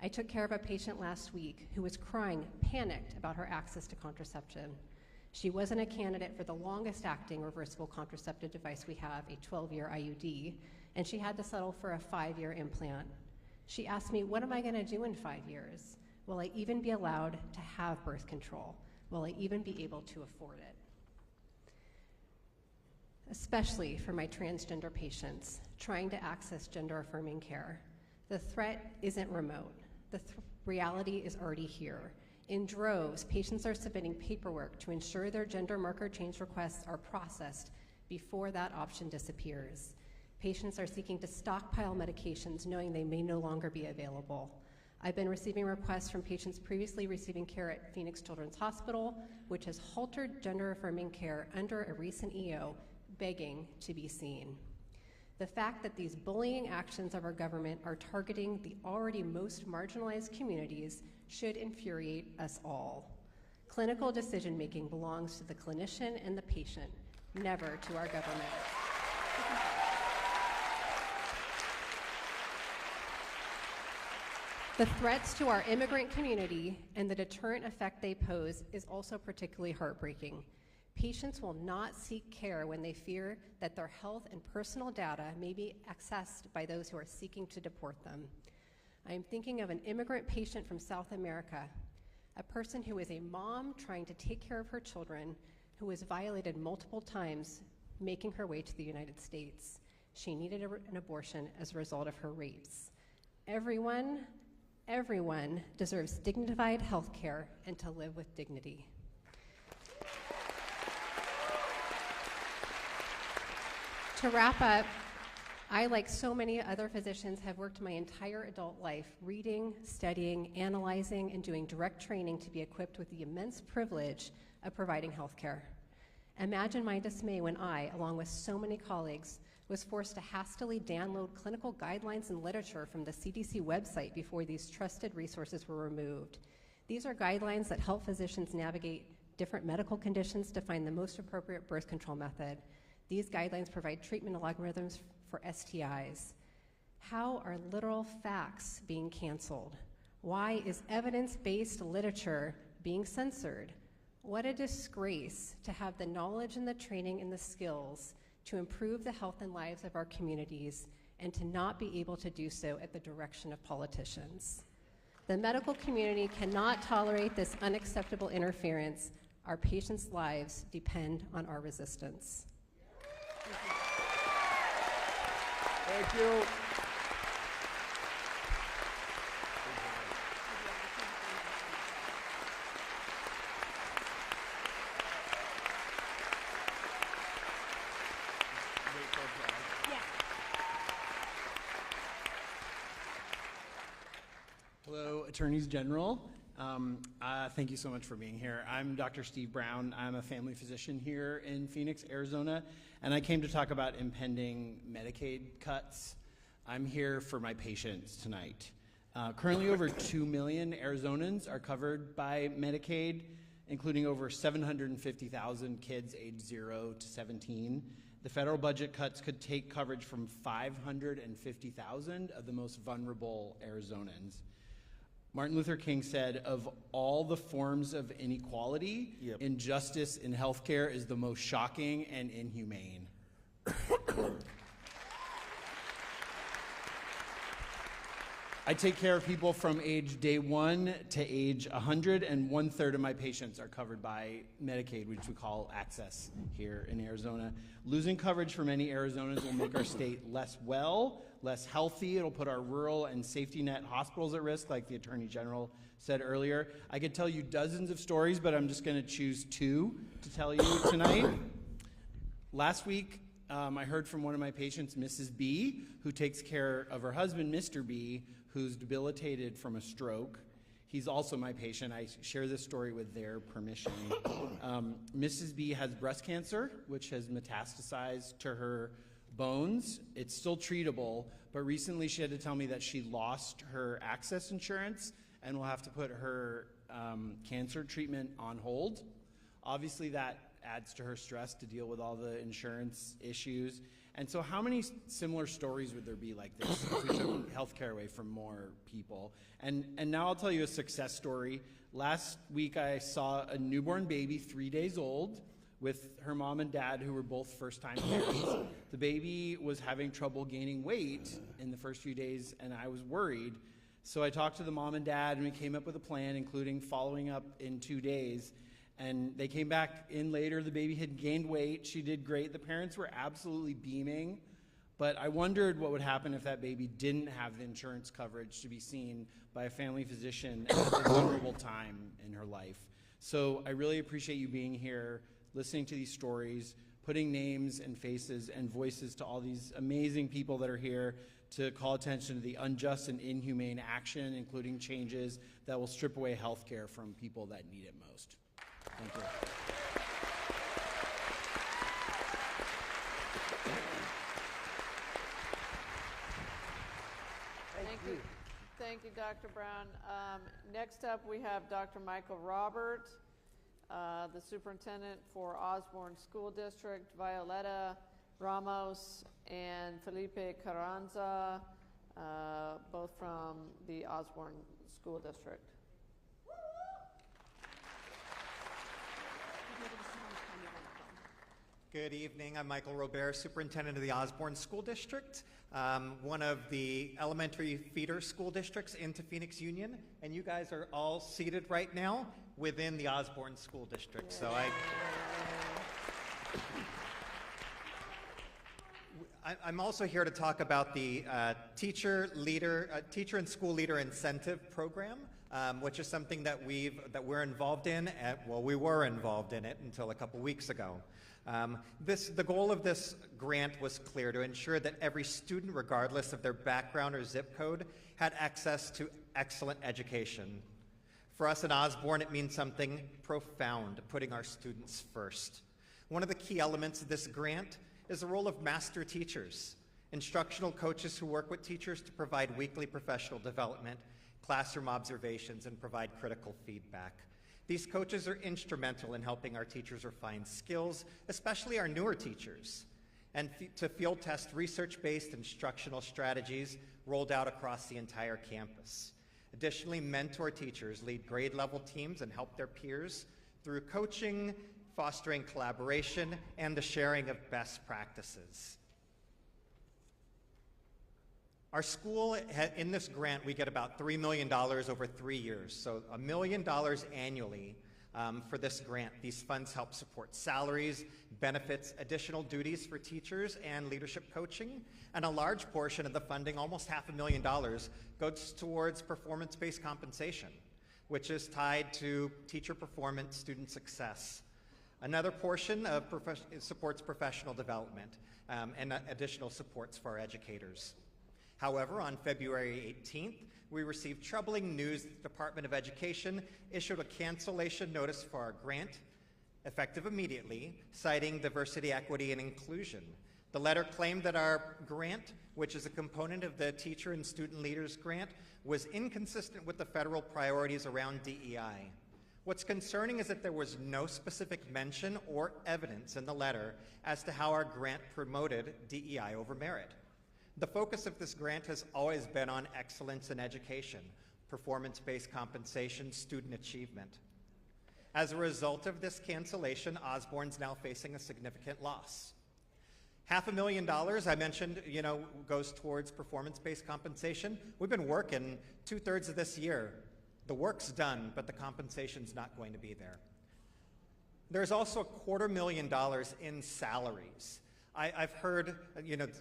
I took care of a patient last week who was crying, panicked about her access to contraception. She wasn't a candidate for the longest-acting reversible contraceptive device we have, a 12-year IUD, and she had to settle for a 5-year implant. She asked me, what am I gonna do in 5 years? Will I even be allowed to have birth control? Will I even be able to afford it? Especially for my transgender patients trying to access gender-affirming care. The threat isn't remote. The reality is already here. In droves, patients are submitting paperwork to ensure their gender marker change requests are processed before that option disappears. Patients are seeking to stockpile medications knowing they may no longer be available. I've been receiving requests from patients previously receiving care at Phoenix Children's Hospital, which has halted gender-affirming care under a recent EO, begging to be seen. The fact that these bullying actions of our government are targeting the already most marginalized communities should infuriate us all. Clinical decision-making belongs to the clinician and the patient, never to our government. The threats to our immigrant community and the deterrent effect they pose is also particularly heartbreaking. Patients will not seek care when they fear that their health and personal data may be accessed by those who are seeking to deport them. I am thinking of an immigrant patient from South America, a person who is a mom trying to take care of her children, who was violated multiple times making her way to the United States. She needed an abortion as a result of her rapes. Everyone deserves dignified health care and to live with dignity. To wrap up, I, like so many other physicians, have worked my entire adult life reading, studying, analyzing, and doing direct training to be equipped with the immense privilege of providing health care. Imagine my dismay when I, along with so many colleagues, was forced to hastily download clinical guidelines and literature from the CDC website before these trusted resources were removed. These are guidelines that help physicians navigate different medical conditions to find the most appropriate birth control method. These guidelines provide treatment algorithms for STIs. How are literal facts being canceled? Why is evidence-based literature being censored? What a disgrace to have the knowledge and the training and the skills to improve the health and lives of our communities and to not be able to do so at the direction of politicians. The medical community cannot tolerate this unacceptable interference. Our patients' lives depend on our resistance. Thank you. Hello, Attorneys General. Thank you so much for being here. I'm Dr. Steve Brown. I'm a family physician here in Phoenix, Arizona, and I came to talk about impending Medicaid cuts. I'm here for my patients tonight. Currently, over 2 million Arizonans are covered by Medicaid, including over 750,000 kids aged 0 to 17. The federal budget cuts could take coverage from 550,000 of the most vulnerable Arizonans. Martin Luther King said, of all the forms of inequality, injustice in healthcare is the most shocking and inhumane. I take care of people from age day 1 to age 100, and 1/3 of my patients are covered by Medicaid, which we call access here in Arizona. Losing coverage for many Arizonans will make our state less healthy. It'll put our rural and safety net hospitals at risk, like the Attorney General said earlier. I could tell you dozens of stories, but I'm just going to choose 2 to tell you tonight. Last week, I heard from one of my patients, Mrs. B, who takes care of her husband, Mr. B, who's debilitated from a stroke. He's also my patient. I share this story with their permission. Mrs. B has breast cancer, which has metastasized to her bones. It's still treatable, but recently she had to tell me that she lost her access insurance and will have to put her cancer treatment on hold. Obviously, that adds to her stress to deal with all the insurance issues. And so how many similar stories would there be like this if we took healthcare away from more people? And now I'll tell you a success story. Last week I saw a newborn baby, 3 days old, with her mom and dad, who were both first-time parents. The baby was having trouble gaining weight in the first few days, and I was worried. So I talked to the mom and dad, and we came up with a plan, including following up in 2 days. And they came back in later. The baby had gained weight. She did great. The parents were absolutely beaming. But I wondered what would happen if that baby didn't have the insurance coverage to be seen by a family physician at a vulnerable time in her life. So I really appreciate you being here, listening to these stories, putting names and faces and voices to all these amazing people that are here to call attention to the unjust and inhumane action, including changes that will strip away health care from people that need it most. Thank you. Thank you, Dr. Brown. Next up, we have Dr. Michael Robert, the superintendent for Osborne School District, Violeta Ramos and Felipe Carranza, both from the Osborne School District. Good evening. I'm Michael Robert, Superintendent of the Osborne School District, one of the elementary feeder school districts into Phoenix Union, and you guys are all seated right now within the Osborne School District. So I'm also here to talk about the teacher and school leader incentive program, which is something that we're involved in. We were involved in it until a couple weeks ago. The goal of this grant was clear: to ensure that every student, regardless of their background or zip code, had access to excellent education. For us at Osborne, it means something profound: putting our students first. One of the key elements of this grant is the role of master teachers, instructional coaches who work with teachers to provide weekly professional development, classroom observations, and provide critical feedback. These coaches are instrumental in helping our teachers refine skills, especially our newer teachers, and to field test research-based instructional strategies rolled out across the entire campus. Additionally, mentor teachers lead grade-level teams and help their peers through coaching, fostering collaboration, and the sharing of best practices. Our school, in this grant, we get about $3 million over 3 years, so $1 million annually for this grant. These funds help support salaries, benefits, additional duties for teachers, and leadership coaching. And a large portion of the funding, almost $500,000, goes towards performance-based compensation, which is tied to teacher performance, student success. Another portion supports professional development and additional supports for our educators. However, on February 18th, we received troubling news that the Department of Education issued a cancellation notice for our grant, effective immediately, citing diversity, equity, and inclusion. The letter claimed that our grant, which is a component of the Teacher and Student Leaders Grant, was inconsistent with the federal priorities around DEI. What's concerning is that there was no specific mention or evidence in the letter as to how our grant promoted DEI over merit. The focus of this grant has always been on excellence in education, performance-based compensation, student achievement. As a result of this cancellation, Osborne's now facing a significant loss. $500,000, I mentioned, goes towards performance-based compensation. We've been working 2/3 of this year. The work's done, but the compensation's not going to be there. There's also $250,000 in salaries. I've heard,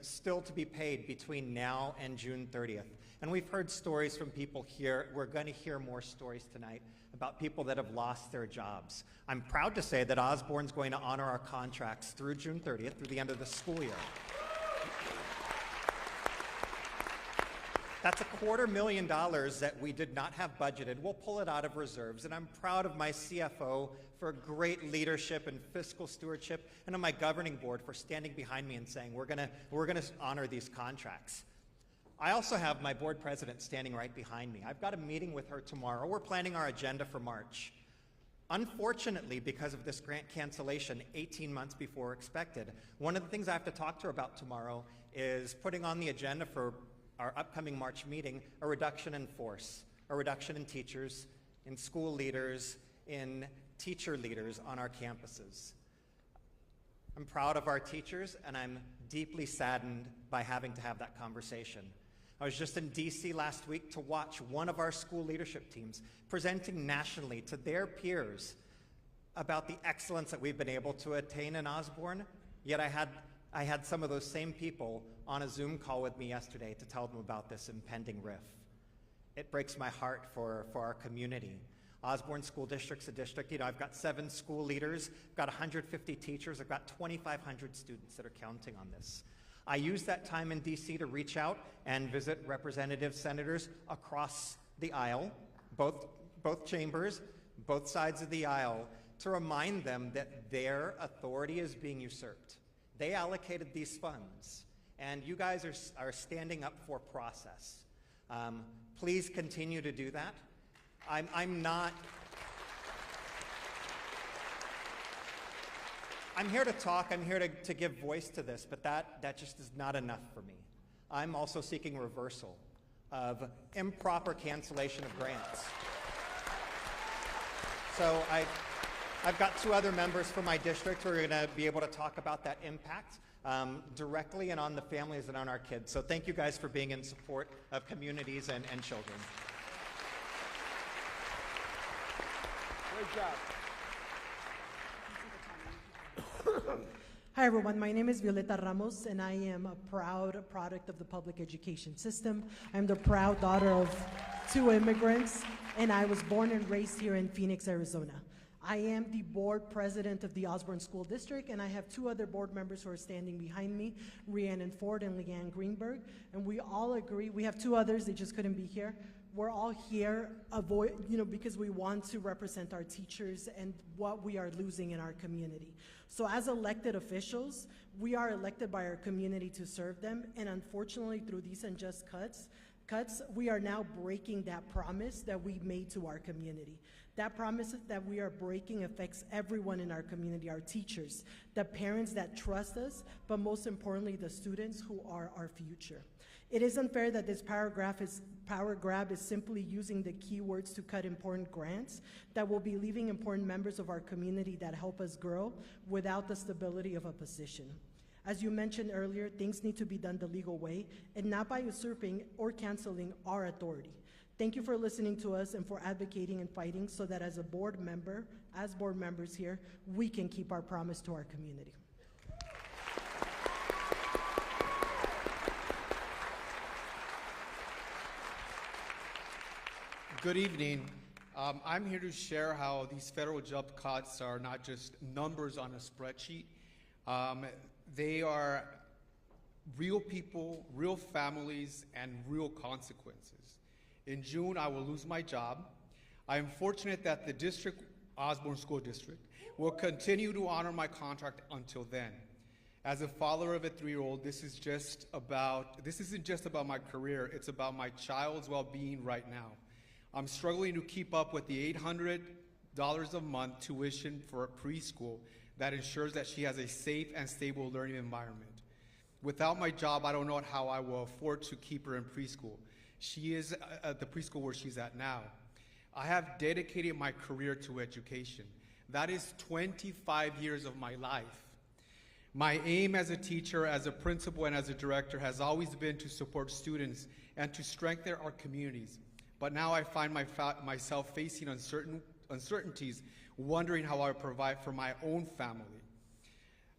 still to be paid between now and June 30th. And we've heard stories from people here. We're going to hear more stories tonight about people that have lost their jobs. I'm proud to say that Osborne's going to honor our contracts through June 30th, through the end of the school year. That's $250,000 that we did not have budgeted. We'll pull it out of reserves, and I'm proud of my CFO for great leadership and fiscal stewardship, and of my governing board for standing behind me and saying we're gonna honor these contracts. I also have my board president standing right behind me. I've got a meeting with her tomorrow. We're planning our agenda for March. Unfortunately, because of this grant cancellation 18 months before expected, one of the things I have to talk to her about tomorrow is putting on the agenda for our upcoming March meeting a reduction in force, a reduction in teachers, in school leaders, in teacher leaders on our campuses. I'm proud of our teachers, and I'm deeply saddened by having to have that conversation. I was just in DC last week to watch one of our school leadership teams presenting nationally to their peers about the excellence that we've been able to attain in Osborne, yet I had some of those same people on a Zoom call with me yesterday to tell them about this impending RIF. It breaks my heart for our community. Osborne School District's a district, I've got 7 school leaders, I've got 150 teachers, I've got 2,500 students that are counting on this. I used that time in DC to reach out and visit representatives, senators across the aisle, both chambers, both sides of the aisle, to remind them that their authority is being usurped. They allocated these funds, and you guys are standing up for process. Please continue to do that. I'm here to talk, I'm here to give voice to this, but that just is not enough for me. I'm also seeking reversal of improper cancellation of grants. So I've got 2 other members from my district who are going to be able to talk about that impact directly and on the families and on our kids. So thank you guys for being in support of communities and children. Great job. Hi everyone, my name is Violeta Ramos and I am a proud product of the public education system. I'm the proud daughter of 2 immigrants and I was born and raised here in Phoenix, Arizona. I am the board president of the Osborne School District, and I have 2 other board members who are standing behind me, Rhiannon Ford and Leanne Greenberg, and we all agree, we have 2 others, they just couldn't be here. We're all here because we want to represent our teachers and what we are losing in our community. So as elected officials, we are elected by our community to serve them, and unfortunately through these unjust cuts, we are now breaking that promise that we made to our community. That promise that we are breaking affects everyone in our community, our teachers, the parents that trust us, but most importantly, the students who are our future. It is unfair that this power grab is simply using the keywords to cut important grants that will be leaving important members of our community that help us grow without the stability of a position. As you mentioned earlier, things need to be done the legal way and not by usurping or canceling our authority. Thank you for listening to us and for advocating and fighting so that as board members here, we can keep our promise to our community. Good evening. I'm here to share how these federal job cuts are not just numbers on a spreadsheet. They are real people, real families, and real consequences. In June, I will lose my job. I am fortunate that the Osborne School District, will continue to honor my contract until then. As a father of a 3-year-old, this isn't just about my career, it's about my child's well-being right now. I'm struggling to keep up with the $800 a month tuition for a preschool that ensures that she has a safe and stable learning environment. Without my job, I don't know how I will afford to keep her in preschool. She is at the preschool where she's at now. I have dedicated my career to education. That is 25 years of my life. My aim as a teacher, as a principal, and as a director has always been to support students and to strengthen our communities. But now I find myself facing uncertainties, wondering how I provide for my own family.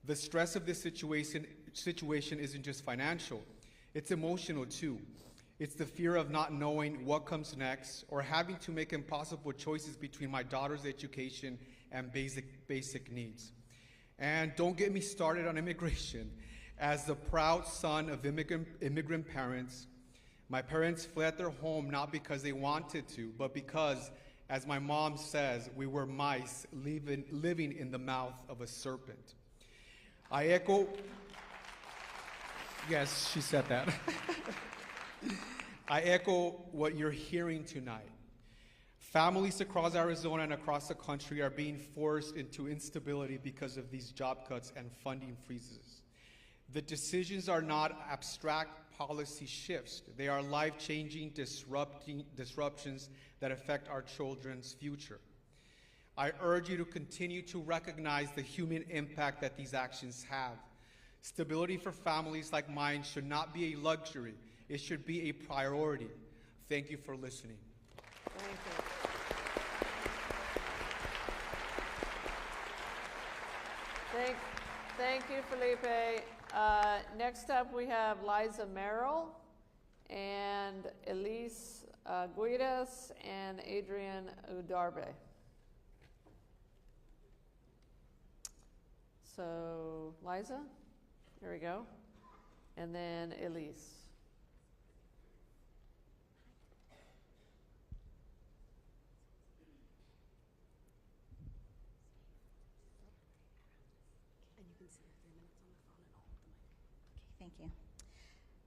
The stress of this situation isn't just financial, it's emotional too. It's the fear of not knowing what comes next or having to make impossible choices between my daughter's education and basic needs. And don't get me started on immigration. As the proud son of immigrant parents, my parents fled their home not because they wanted to, but because, as my mom says, we were mice living in the mouth of a serpent. I echo, yes, she said that. I echo what you're hearing tonight. Families across Arizona and across the country are being forced into instability because of these job cuts and funding freezes. The decisions are not abstract policy shifts. They are life-changing disruptions that affect our children's future. I urge you to continue to recognize the human impact that these actions have. Stability for families like mine should not be a luxury. It should be a priority. Thank you for listening. Thank you. Thank you, Felipe. Next up, we have Liza Merrill and Elise Guidas and Adrian Udarbe. So, Liza, here we go. And then Elise. Thank you.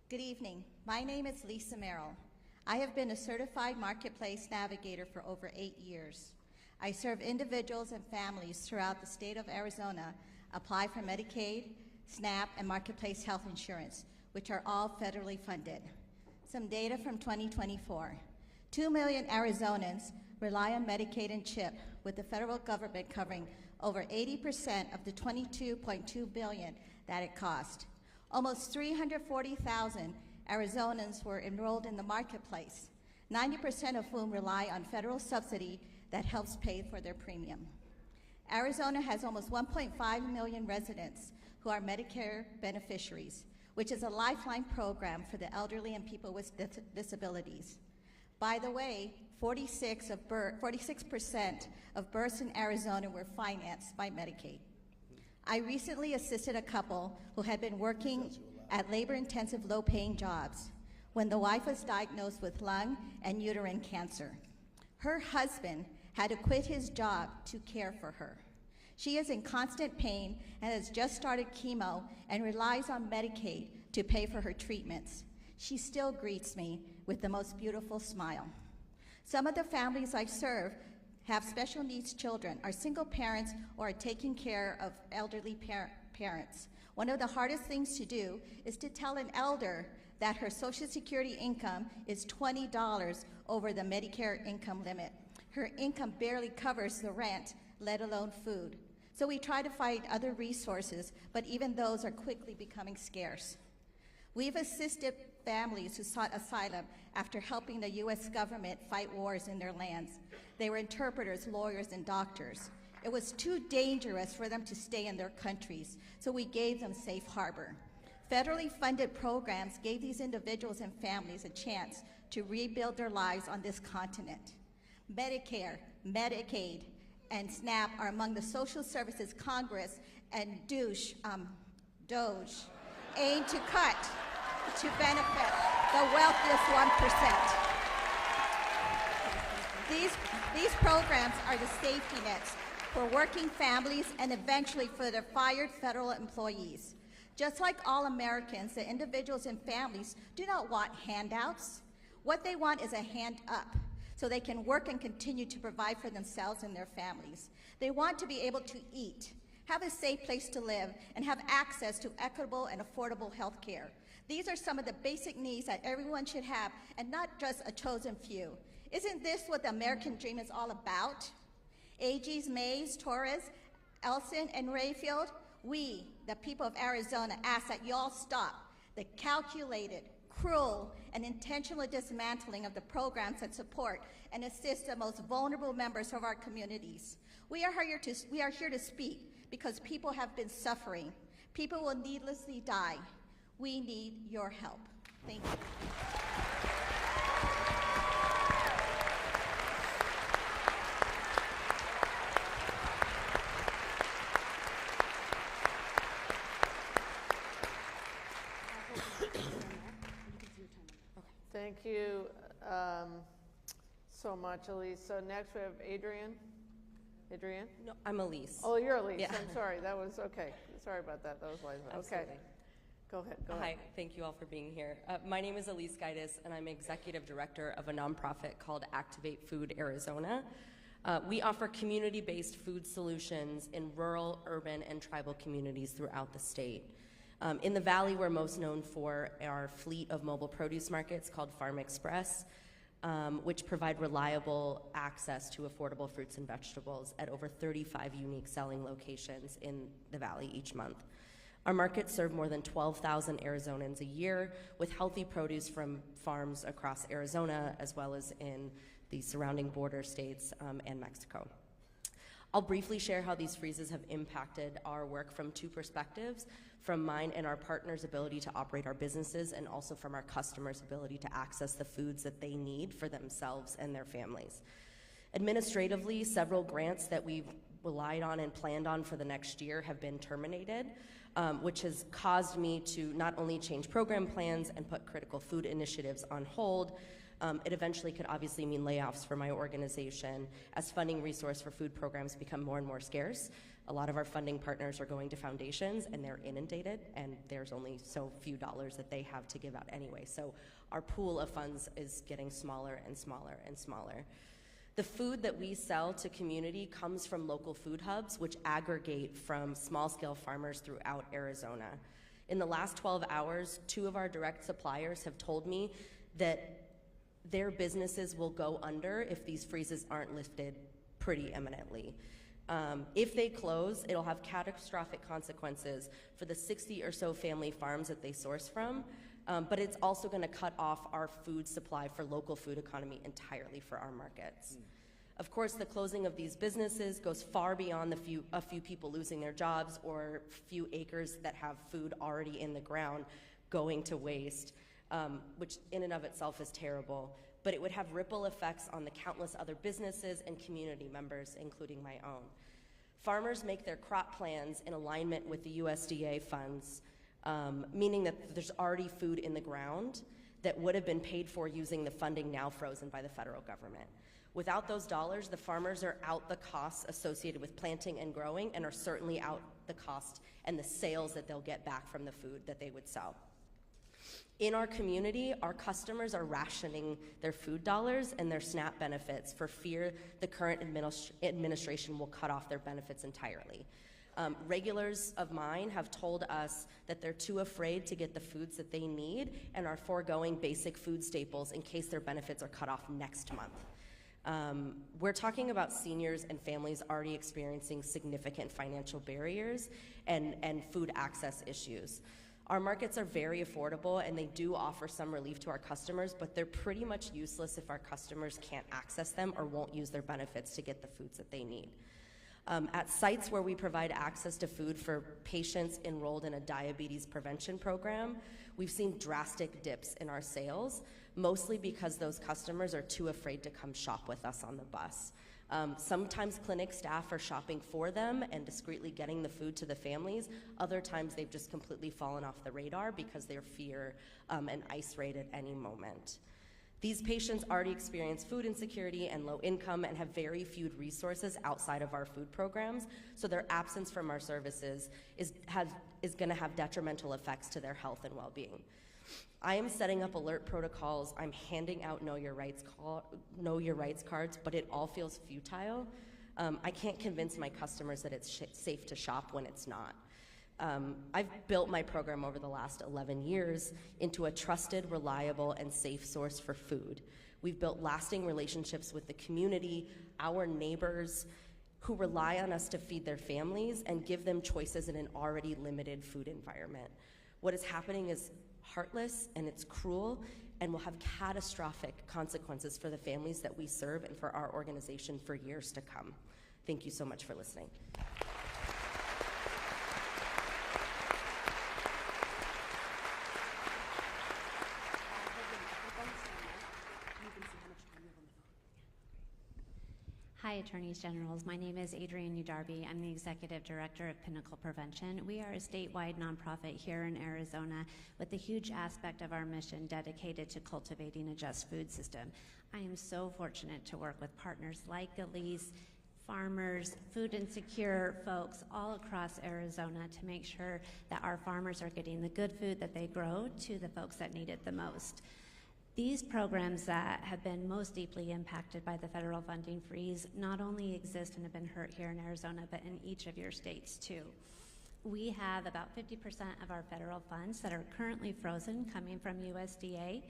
Good evening. My name is Lisa Merrill. I have been a certified marketplace navigator for over 8 years. I serve individuals and families throughout the state of Arizona apply for Medicaid, SNAP, and marketplace health insurance, which are all federally funded. Some data from 2024. 2 million Arizonans rely on Medicaid and CHIP, with the federal government covering over 80% of the $22.2 billion that it cost. Almost 340,000 Arizonans were enrolled in the marketplace, 90% of whom rely on federal subsidy that helps pay for their premium. Arizona has almost 1.5 million residents who are Medicare beneficiaries, which is a lifeline program for the elderly and people with disabilities. By the way, 46% of births in Arizona were financed by Medicaid. I recently assisted a couple who had been working at labor-intensive, low-paying jobs when the wife was diagnosed with lung and uterine cancer. Her husband had to quit his job to care for her. She is in constant pain and has just started chemo and relies on Medicaid to pay for her treatments. She still greets me with the most beautiful smile. Some of the families I serve have special needs children, are single parents, or are taking care of elderly parents. One of the hardest things to do is to tell an elder that her Social Security income is $20 over the Medicare income limit. Her income barely covers the rent, let alone food. So we try to find other resources, but even those are quickly becoming scarce. We've assisted families who sought asylum after helping the U.S. government fight wars in their lands. They were interpreters, lawyers, and doctors. It was too dangerous for them to stay in their countries, so we gave them safe harbor. Federally funded programs gave these individuals and families a chance to rebuild their lives on this continent. Medicare, Medicaid, and SNAP are among the Social Services Congress and DOGE aim to cut to benefit the wealthiest 1%. These programs are the safety nets for working families and eventually for their fired federal employees. Just like all Americans, the individuals and families do not want handouts. What they want is a hand up so they can work and continue to provide for themselves and their families. They want to be able to eat, have a safe place to live, and have access to equitable and affordable health care. These are some of the basic needs that everyone should have, and not just a chosen few. Isn't this what the American dream is all about? AGs Mays, Torres, Ellison, and Rayfield, we, the people of Arizona, ask that you all stop the calculated, cruel, and intentional dismantling of the programs that support and assist the most vulnerable members of our communities. We are here to speak because people have been suffering. People will needlessly die. We need your help. Thank you. so much, Elise. So next we have Adrian. Adrian? No, I'm Elise. Oh, you're Elise. Yeah. I'm sorry. That was okay. Sorry about that. That was Liza. Okay. Absolutely. Go ahead. Go Hi, ahead. thank you all for being here. My name is Elise Gaitis, and I'm executive director of a nonprofit called Activate Food Arizona. We offer community-based food solutions in rural, urban, and tribal communities throughout the state. In the Valley, we're most known for our fleet of mobile produce markets called Farm Express, which provide reliable access to affordable fruits and vegetables at over 35 unique selling locations in the Valley each month. Our markets serve more than 12,000 Arizonans a year with healthy produce from farms across Arizona as well as in the surrounding border states and Mexico. I'll briefly share how these freezes have impacted our work from two perspectives, from mine and our partners' ability to operate our businesses, and also from our customers' ability to access the foods that they need for themselves and their families. Administratively, several grants that we've relied on and planned on for the next year have been terminated, which has caused me to not only change program plans and put critical food initiatives on hold. It eventually could obviously mean layoffs for my organization as funding resource for food programs become more and more scarce. A lot of our funding partners are going to foundations and they're inundated, and there's only so few dollars that they have to give out anyway. So our pool of funds is getting smaller and smaller and smaller. The food that we sell to community comes from local food hubs, which aggregate from small-scale farmers throughout Arizona. In the last 12 hours, 2 of our direct suppliers have told me that their businesses will go under if these freezes aren't lifted pretty imminently. If they close, it'll have catastrophic consequences for the 60 or so family farms that they source from, but it's also going to cut off our food supply for local food economy entirely for our markets. Of course, the closing of these businesses goes far beyond a few people losing their jobs or few acres that have food already in the ground going to waste, which in and of itself is terrible, but it would have ripple effects on the countless other businesses and community members, including my own. Farmers make their crop plans in alignment with the USDA funds, meaning that there's already food in the ground that would have been paid for using the funding now frozen by the federal government. Without those dollars, the farmers are out the costs associated with planting and growing, and are certainly out the cost and the sales that they'll get back from the food that they would sell. In our community, our customers are rationing their food dollars and their SNAP benefits for fear the current administration will cut off their benefits entirely. Regulars of mine have told us that they're too afraid to get the foods that they need and are foregoing basic food staples in case their benefits are cut off next month. We're talking about seniors and families already experiencing significant financial barriers and food access issues. Our markets are very affordable and they do offer some relief to our customers, but they're pretty much useless if our customers can't access them or won't use their benefits to get the foods that they need. At sites where we provide access to food for patients enrolled in a diabetes prevention program, we've seen drastic dips in our sales, mostly because those customers are too afraid to come shop with us on the bus. Sometimes clinic staff are shopping for them and discreetly getting the food to the families. Other times they've just completely fallen off the radar because they fear an ICE raid at any moment. These patients already experience food insecurity and low income and have very few resources outside of our food programs, so their absence from our services is going to have detrimental effects to their health and well-being. I am setting up alert protocols, I'm handing out Know Your Rights cards, but it all feels futile. I can't convince my customers that it's safe to shop when it's not. I've built my program over the last 11 years into a trusted, reliable, and safe source for food. We've built lasting relationships with the community, our neighbors, who rely on us to feed their families and give them choices in an already limited food environment. What is happening is heartless and it's cruel and will have catastrophic consequences for the families that we serve and for our organization for years to come. Thank you so much for listening. Hi, Attorneys Generals. My name is Adrienne Udarby. I'm the Executive Director of Pinnacle Prevention. We are a statewide nonprofit here in Arizona with a huge aspect of our mission dedicated to cultivating a just food system. I am so fortunate to work with partners like Elise, farmers, food insecure folks all across Arizona to make sure that our farmers are getting the good food that they grow to the folks that need it the most. These programs that have been most deeply impacted by the federal funding freeze not only exist and have been hurt here in Arizona, but in each of your states too. We have about 50% of our federal funds that are currently frozen coming from USDA.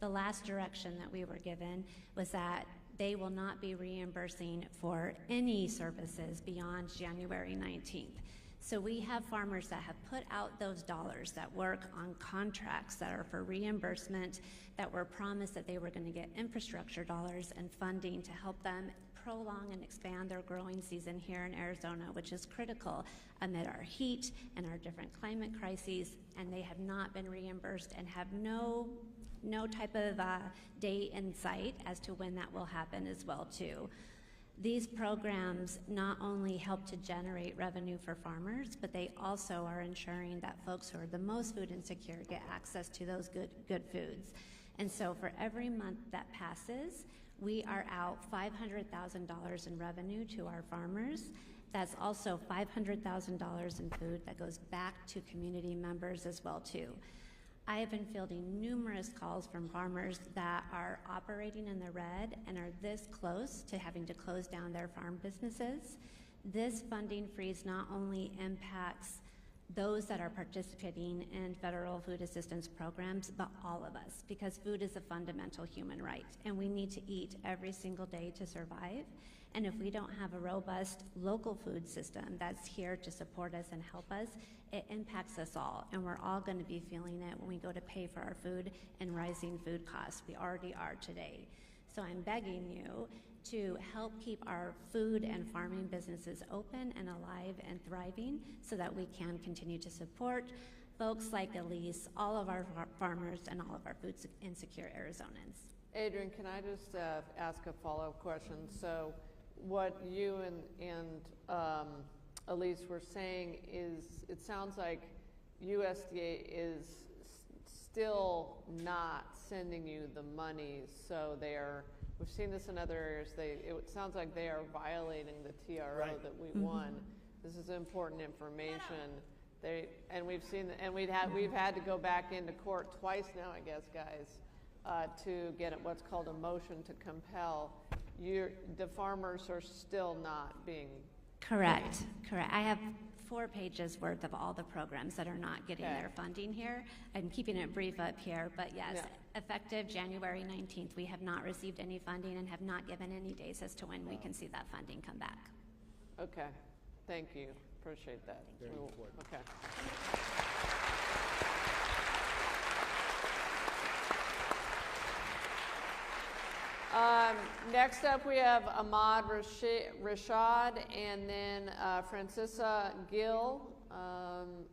The last direction that we were given was that they will not be reimbursing for any services beyond January 19th. So we have farmers that have put out those dollars that work on contracts that are for reimbursement, that were promised that they were going to get infrastructure dollars and funding to help them prolong and expand their growing season here in Arizona, which is critical amid our heat and our different climate crises, and they have not been reimbursed and have no type of date in sight as to when that will happen as well too. These programs not only help to generate revenue for farmers, but they also are ensuring that folks who are the most food insecure get access to those good foods. And so for every month that passes, we are out $500,000 in revenue to our farmers. That's also $500,000 in food that goes back to community members as well too. I have been fielding numerous calls from farmers that are operating in the red and are this close to having to close down their farm businesses. This funding freeze not only impacts those that are participating in federal food assistance programs, but all of us, because food is a fundamental human right, and we need to eat every single day to survive. And if we don't have a robust local food system that's here to support us and help us, it impacts us all, and we're all going to be feeling it when we go to pay for our food and rising food costs. We already are today. So I'm begging you to help keep our food and farming businesses open and alive and thriving so that we can continue to support folks like Elise, all of our farmers, and all of our food insecure Arizonans. Adrian, can I just ask a follow-up question? So what you and Elise were saying is, it sounds like USDA is still not sending you the money, so we've seen this in other areas, it sounds like they are violating the TRO that we won. This is important information. We've had to go back into court twice now, I guess, guys, to get what's called a motion to compel. The farmers are still not being Correct. I have 4 pages worth of all the programs that are not getting their funding here. I'm keeping it brief up here, but yes, effective January 19th, we have not received any funding and have not given any days as to when we can see that funding come back. Okay, thank you. Appreciate that. Very important. Okay. Next up, we have Ahmad Rashad, and then Francisa Gill,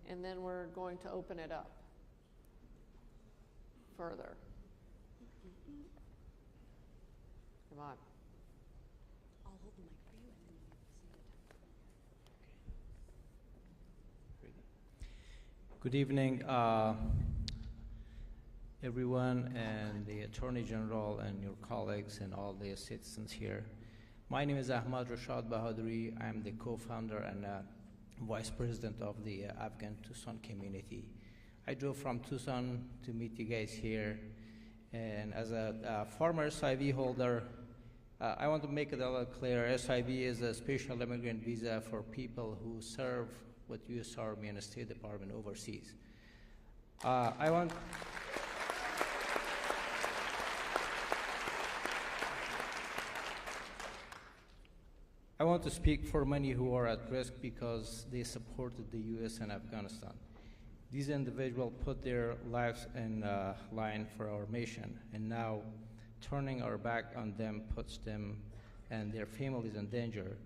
and then we're going to open it up further. Come on. I'll hold the mic for you, and then you can see it. Good evening, everyone, and the Attorney General and your colleagues and all the citizens here. My name is Ahmad Rashad Bahaduri. I'm the co-founder and vice president of the Afghan Tucson community. I drove from Tucson to meet you guys here, and as a former SIV holder, I want to make it a little clear. SIV is a special immigrant visa for people who serve with U.S. Army and State Department overseas. I want to speak for many who are at risk because they supported the U.S. and Afghanistan. These individuals put their lives in line for our mission, and now turning our back on them puts them and their families in danger.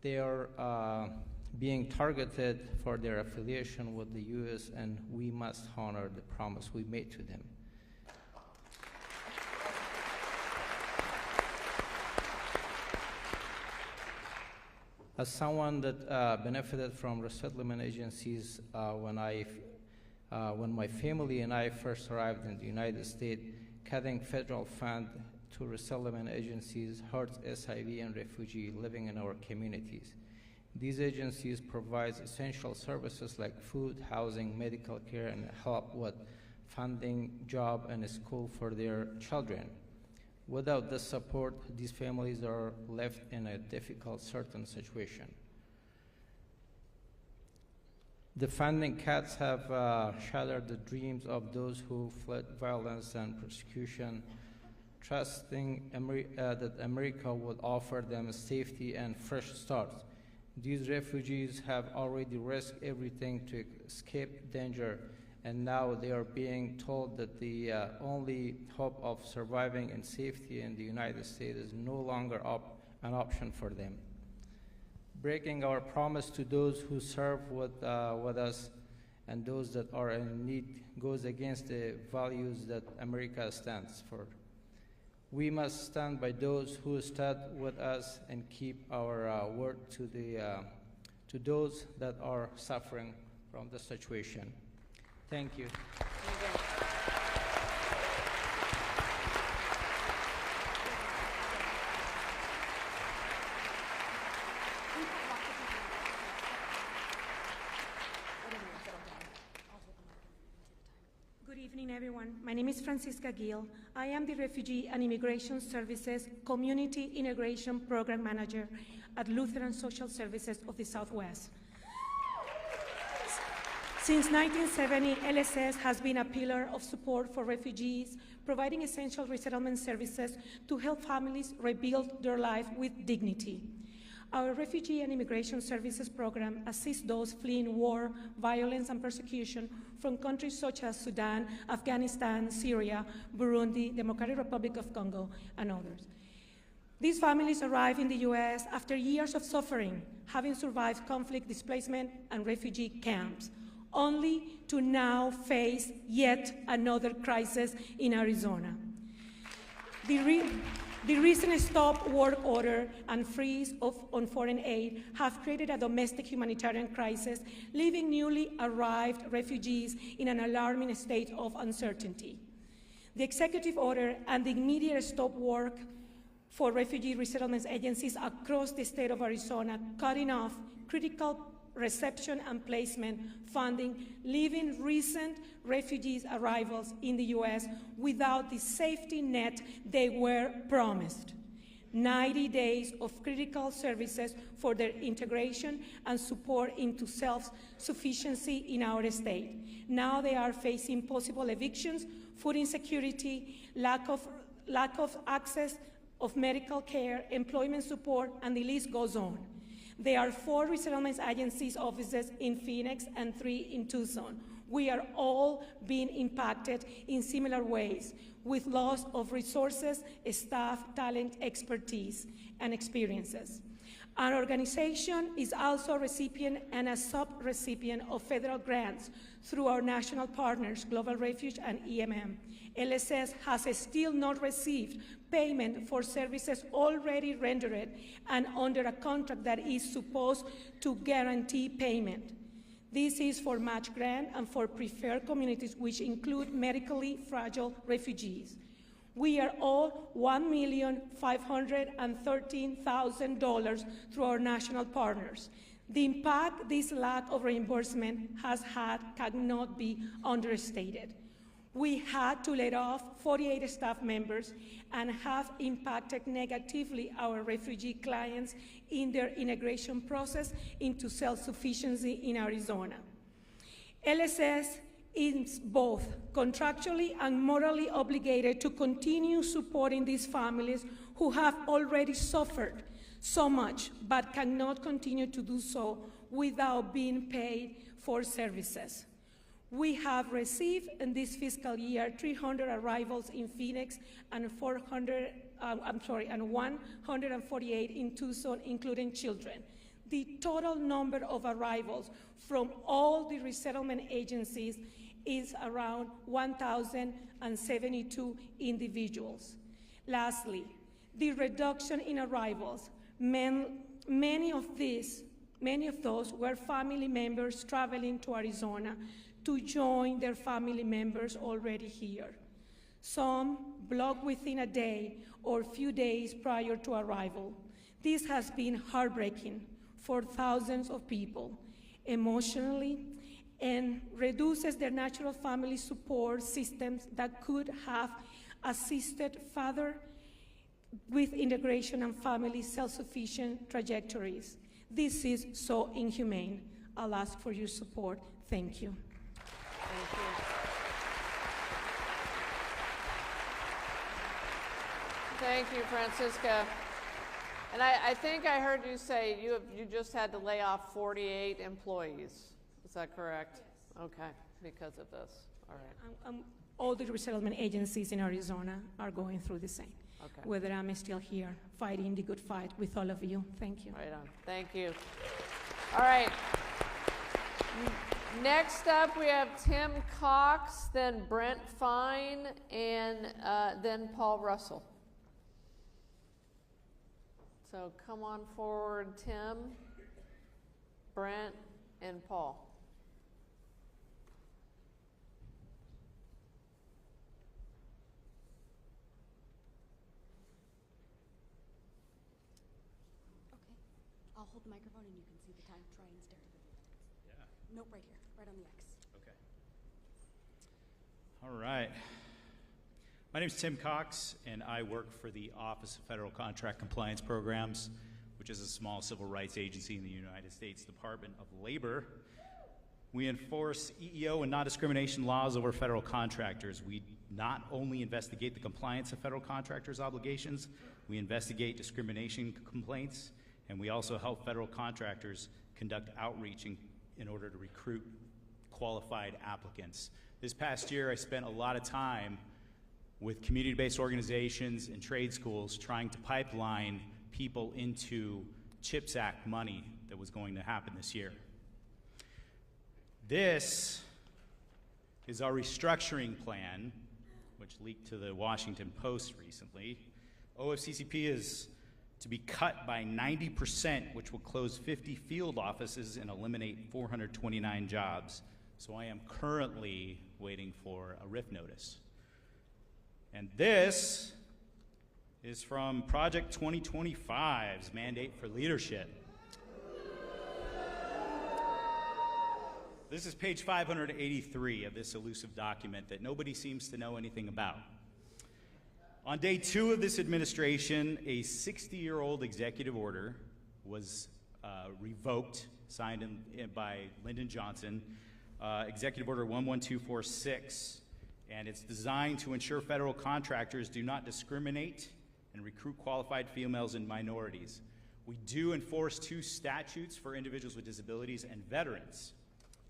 They are being targeted for their affiliation with the U.S., and we must honor the promise we made to them. As someone that benefited from resettlement agencies when my family and I first arrived in the United States, cutting federal funds to resettlement agencies hurts SIV and refugee living in our communities. These agencies provide essential services like food, housing, medical care, and help with funding, job, and school for their children. Without this support, these families are left in a difficult, certain situation. The funding cuts have shattered the dreams of those who fled violence and persecution, trusting that America would offer them safety and fresh starts. These refugees have already risked everything to escape danger, and now they are being told that the only hope of surviving in safety in the United States is no longer an option for them. Breaking our promise to those who serve with us and those that are in need goes against the values that America stands for. We must stand by those who stood with us and keep our word to those that are suffering from the situation. Thank you. Good evening, everyone. My name is Francisca Gill. I am the Refugee and Immigration Services Community Integration Program Manager at Lutheran Social Services of the Southwest. Since 1970, LSS has been a pillar of support for refugees, providing essential resettlement services to help families rebuild their life with dignity. Our Refugee and Immigration Services program assists those fleeing war, violence, and persecution from countries such as Sudan, Afghanistan, Syria, Burundi, Democratic Republic of Congo, and others. These families arrive in the U.S. after years of suffering, having survived conflict, displacement, and refugee camps, only to now face yet another crisis in Arizona. The recent stop work order and freeze on foreign aid have created a domestic humanitarian crisis, leaving newly arrived refugees in an alarming state of uncertainty. The executive order and the immediate stop work for refugee resettlement agencies across the state of Arizona, cutting off critical reception and placement funding, leaving recent refugees' arrivals in the U.S. without the safety net they were promised. 90 days of critical services for their integration and support into self-sufficiency in our state. Now they are facing possible evictions, food insecurity, lack of access of medical care, employment support, and the list goes on. There are 4 resettlement agencies offices in Phoenix and 3 in Tucson. We are all being impacted in similar ways, with loss of resources, staff, talent, expertise, and experiences. Our organization is also a recipient and a sub-recipient of federal grants through our national partners, Global Refuge and EMM. LSS has still not received payment for services already rendered and under a contract that is supposed to guarantee payment. This is for match grant and for preferred communities, which include medically fragile refugees. We are all $1,513,000 through our national partners. The impact this lack of reimbursement has had cannot be understated. We had to let off 48 staff members and have impacted negatively our refugee clients in their integration process into self-sufficiency in Arizona. LSS is both contractually and morally obligated to continue supporting these families who have already suffered so much but cannot continue to do so without being paid for services. We have received in this fiscal year 300 arrivals in Phoenix and 148 in Tucson, including children. The total number of arrivals from all the resettlement agencies is around 1,072 individuals. Lastly, the reduction in arrivals Many of those were family members traveling to Arizona to join their family members already here. Some blocked within a day or few days prior to arrival. This has been heartbreaking for thousands of people emotionally, and reduces their natural family support systems that could have assisted further with integration and family self-sufficient trajectories. This is so inhumane. I'll ask for your support. Thank you. Thank you. Thank you, Francisca. And I think I heard you say you just had to lay off 48 employees. Is that correct? Yes. Okay, because of this. All right. All the resettlement agencies in Arizona are going through the same. Okay. Whether I'm still here fighting the good fight with all of you. Thank you. Right on. Thank you. All right. Next up, we have Tim Cox, then Brent Fine, and then Paul Russell. So come on forward, Tim, Brent, and Paul. Okay. I'll hold the microphone and you can see the time. Try and stare at it. Yeah. Nope, right here, right on the X. Okay. All right. My name is Tim Cox, and I work for the Office of Federal Contract Compliance Programs, which is a small civil rights agency in the United States Department of Labor. We enforce EEO and non-discrimination laws over federal contractors. We not only investigate the compliance of federal contractors' obligations, we investigate discrimination complaints, and we also help federal contractors conduct outreach in order to recruit qualified applicants. This past year, I spent a lot of time with community-based organizations and trade schools trying to pipeline people into CHIPS Act money that was going to happen this year. This is our restructuring plan, which leaked to the Washington Post recently. OFCCP is to be cut by 90%, which will close 50 field offices and eliminate 429 jobs. So I am currently waiting for a RIF notice. And this is from Project 2025's Mandate for Leadership. This is page 583 of this elusive document that nobody seems to know anything about. On day 2 of this administration, a 60-year-old executive order was revoked, signed by Lyndon Johnson, Executive Order 11246. And it's designed to ensure federal contractors do not discriminate and recruit qualified females and minorities. We do enforce 2 statutes for individuals with disabilities and veterans.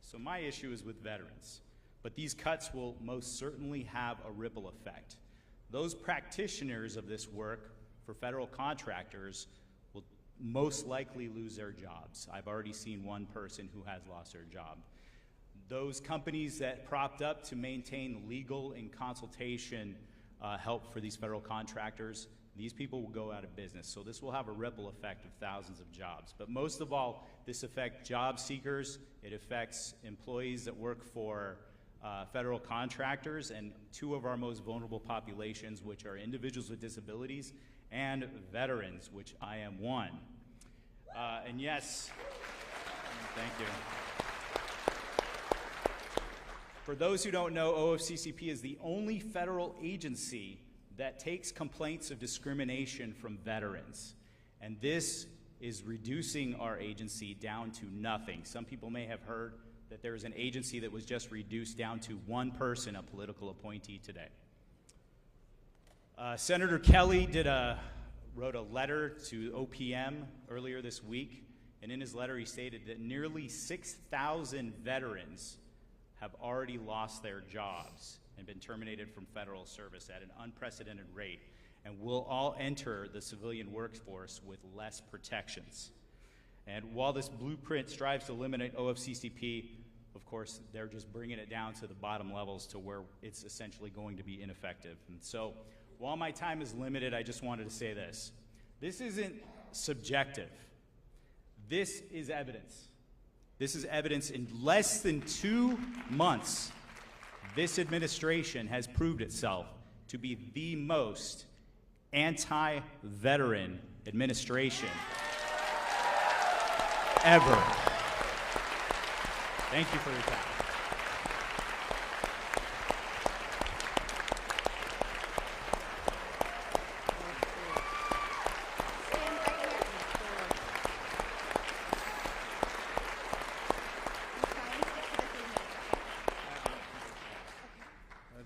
So my issue is with veterans. But these cuts will most certainly have a ripple effect. Those practitioners of this work for federal contractors will most likely lose their jobs. I've already seen one person who has lost their job. Those companies that propped up to maintain legal and consultation help for these federal contractors, these people will go out of business. So this will have a ripple effect of thousands of jobs. But most of all, this affects job seekers. It affects employees that work for federal contractors and 2 of our most vulnerable populations, which are individuals with disabilities and veterans, which I am one. And yes, thank you. For those who don't know, OFCCP is the only federal agency that takes complaints of discrimination from veterans. And this is reducing our agency down to nothing. Some people may have heard that there is an agency that was just reduced down to 1 person, a political appointee today. Senator Kelly wrote a letter to OPM earlier this week, and in his letter he stated that nearly 6,000 veterans have already lost their jobs and been terminated from federal service at an unprecedented rate, and will all enter the civilian workforce with less protections. And while this blueprint strives to eliminate OFCCP, of course, they're just bringing it down to the bottom levels to where it's essentially going to be ineffective. And so, while my time is limited, I just wanted to say this. This isn't subjective. This is evidence. This is evidence. In less than 2 months, this administration has proved itself to be the most anti-veteran administration ever. Thank you for your time.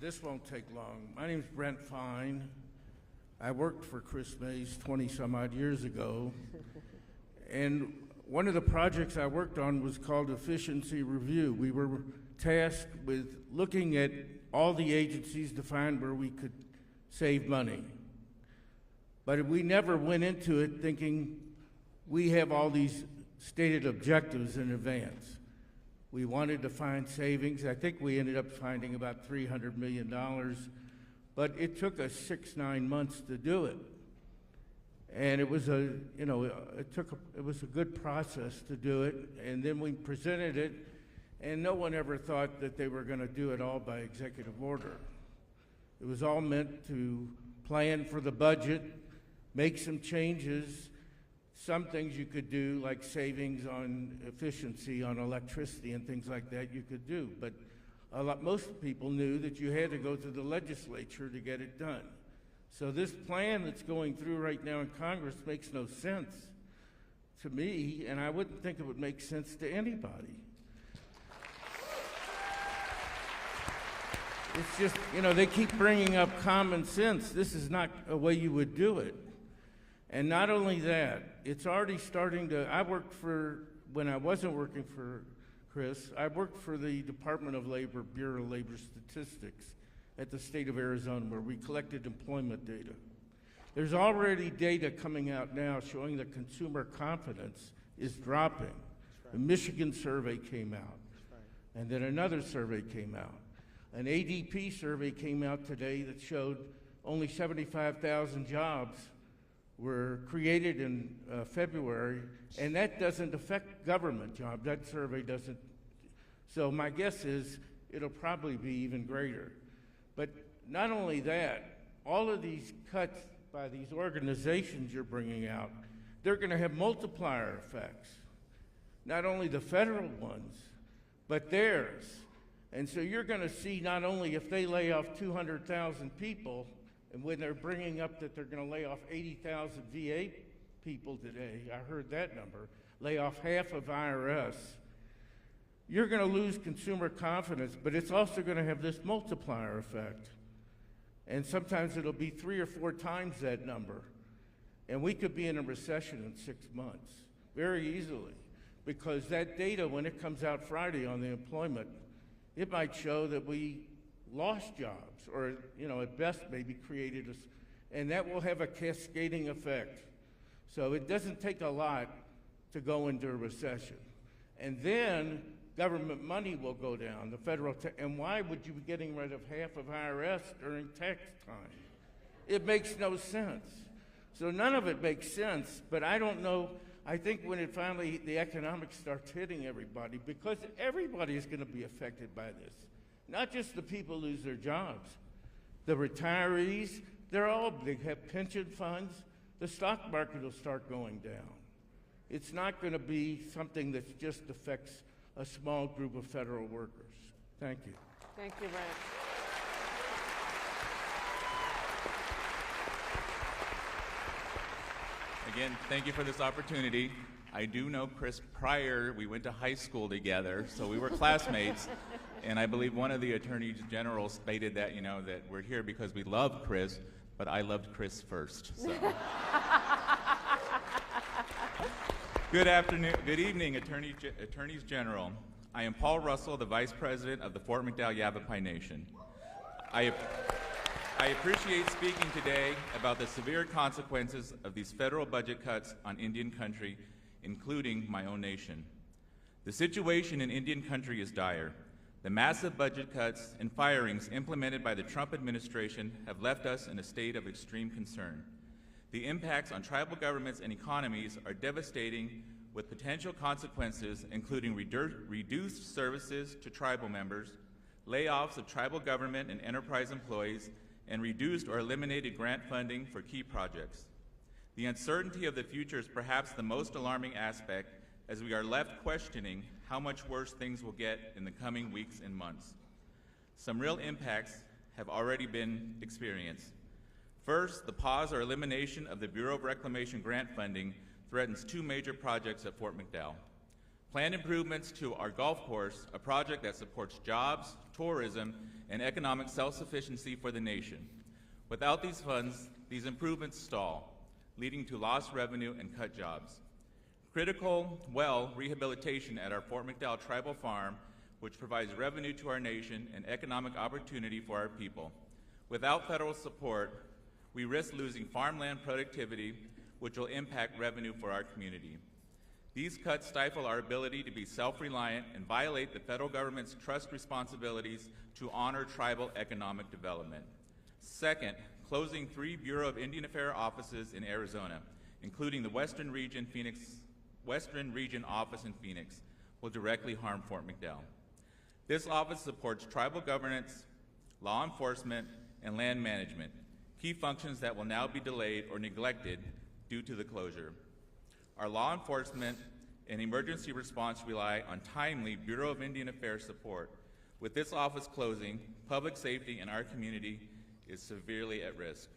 This won't take long. My name's Brent Fine. I worked for Kris Mays 20 some odd years ago. And one of the projects I worked on was called Efficiency Review. We were tasked with looking at all the agencies to find where we could save money. But we never went into it thinking we have all these stated objectives in advance. We wanted to find savings. I think we ended up finding about $300 million, but it took us 6-9 months to do it. And it was a good process to do it. And then we presented it, and no one ever thought that they were going to do it all by executive order. It was all meant to plan for the budget, make some changes. Some things you could do, like savings on efficiency on electricity and things like that, you could do. But most people knew that you had to go to the legislature to get it done. So this plan that's going through right now in Congress makes no sense to me, and I wouldn't think it would make sense to anybody. It's just, they keep bringing up common sense. This is not a way you would do it. And not only that, it's already starting to, when I wasn't working for Kris, I worked for the Department of Labor, Bureau of Labor Statistics at the state of Arizona, where we collected employment data. There's already data coming out now showing that consumer confidence is dropping. Right. The Michigan survey came out, and then another survey came out. An ADP survey came out today that showed only 75,000 jobs were created in February, and that doesn't affect government jobs. That survey doesn't. So my guess is it'll probably be even greater. But not only that, all of these cuts by these organizations you're bringing out, they're going to have multiplier effects. Not only the federal ones, but theirs. And so you're going to see not only if they lay off 200,000 people, and when they're bringing up that they're going to lay off 80,000 VA people today, I heard that number, lay off half of IRS, you're going to lose consumer confidence, but it's also going to have this multiplier effect. And sometimes it'll be 3 or 4 times that number. And we could be in a recession in 6 months, very easily, because that data, when it comes out Friday on the employment, it might show that we lost jobs, or at best maybe created us, and that will have a cascading effect. So it doesn't take a lot to go into a recession. And then government money will go down, the federal, and why would you be getting rid of half of IRS during tax time? It makes no sense. So none of it makes sense, but I don't know, I think when it finally, the economics starts hitting everybody, because everybody is going to be affected by this. Not just the people lose their jobs. The retirees, they have pension funds. The stock market will start going down. It's not going to be something that just affects a small group of federal workers. Thank you. Thank you, Brent. Again, thank you for this opportunity. I do know Kris prior. We went to high school together, so we were classmates. And I believe one of the attorneys general stated that, that we're here because we love Kris, but I loved Kris first. So. Good afternoon, good evening, attorneys general. I am Paul Russell, the Vice President of the Fort McDowell Yavapai Nation. I appreciate speaking today about the severe consequences of these federal budget cuts on Indian country, including my own nation. The situation in Indian country is dire. The massive budget cuts and firings implemented by the Trump administration have left us in a state of extreme concern. The impacts on tribal governments and economies are devastating with potential consequences including reduced services to tribal members, layoffs of tribal government and enterprise employees, and reduced or eliminated grant funding for key projects. The uncertainty of the future is perhaps the most alarming aspect, as we are left questioning how much worse things will get in the coming weeks and months. Some real impacts have already been experienced. First, the pause or elimination of the Bureau of Reclamation grant funding threatens two major projects at Fort McDowell. Planned improvements to our golf course, a project that supports jobs, tourism, and economic self-sufficiency for the nation. Without these funds, these improvements stall, leading to lost revenue and cut jobs. Critical well rehabilitation at our Fort McDowell Tribal Farm, which provides revenue to our nation and economic opportunity for our people. Without federal support, we risk losing farmland productivity, which will impact revenue for our community. These cuts stifle our ability to be self-reliant and violate the federal government's trust responsibilities to honor tribal economic development. Second, closing 3 Bureau of Indian Affairs offices in Arizona, including the Western Region office in Phoenix, will directly harm Fort McDowell. This office supports tribal governance, law enforcement, and land management, key functions that will now be delayed or neglected due to the closure. Our law enforcement and emergency response rely on timely Bureau of Indian Affairs support. With this office closing, public safety in our community is severely at risk.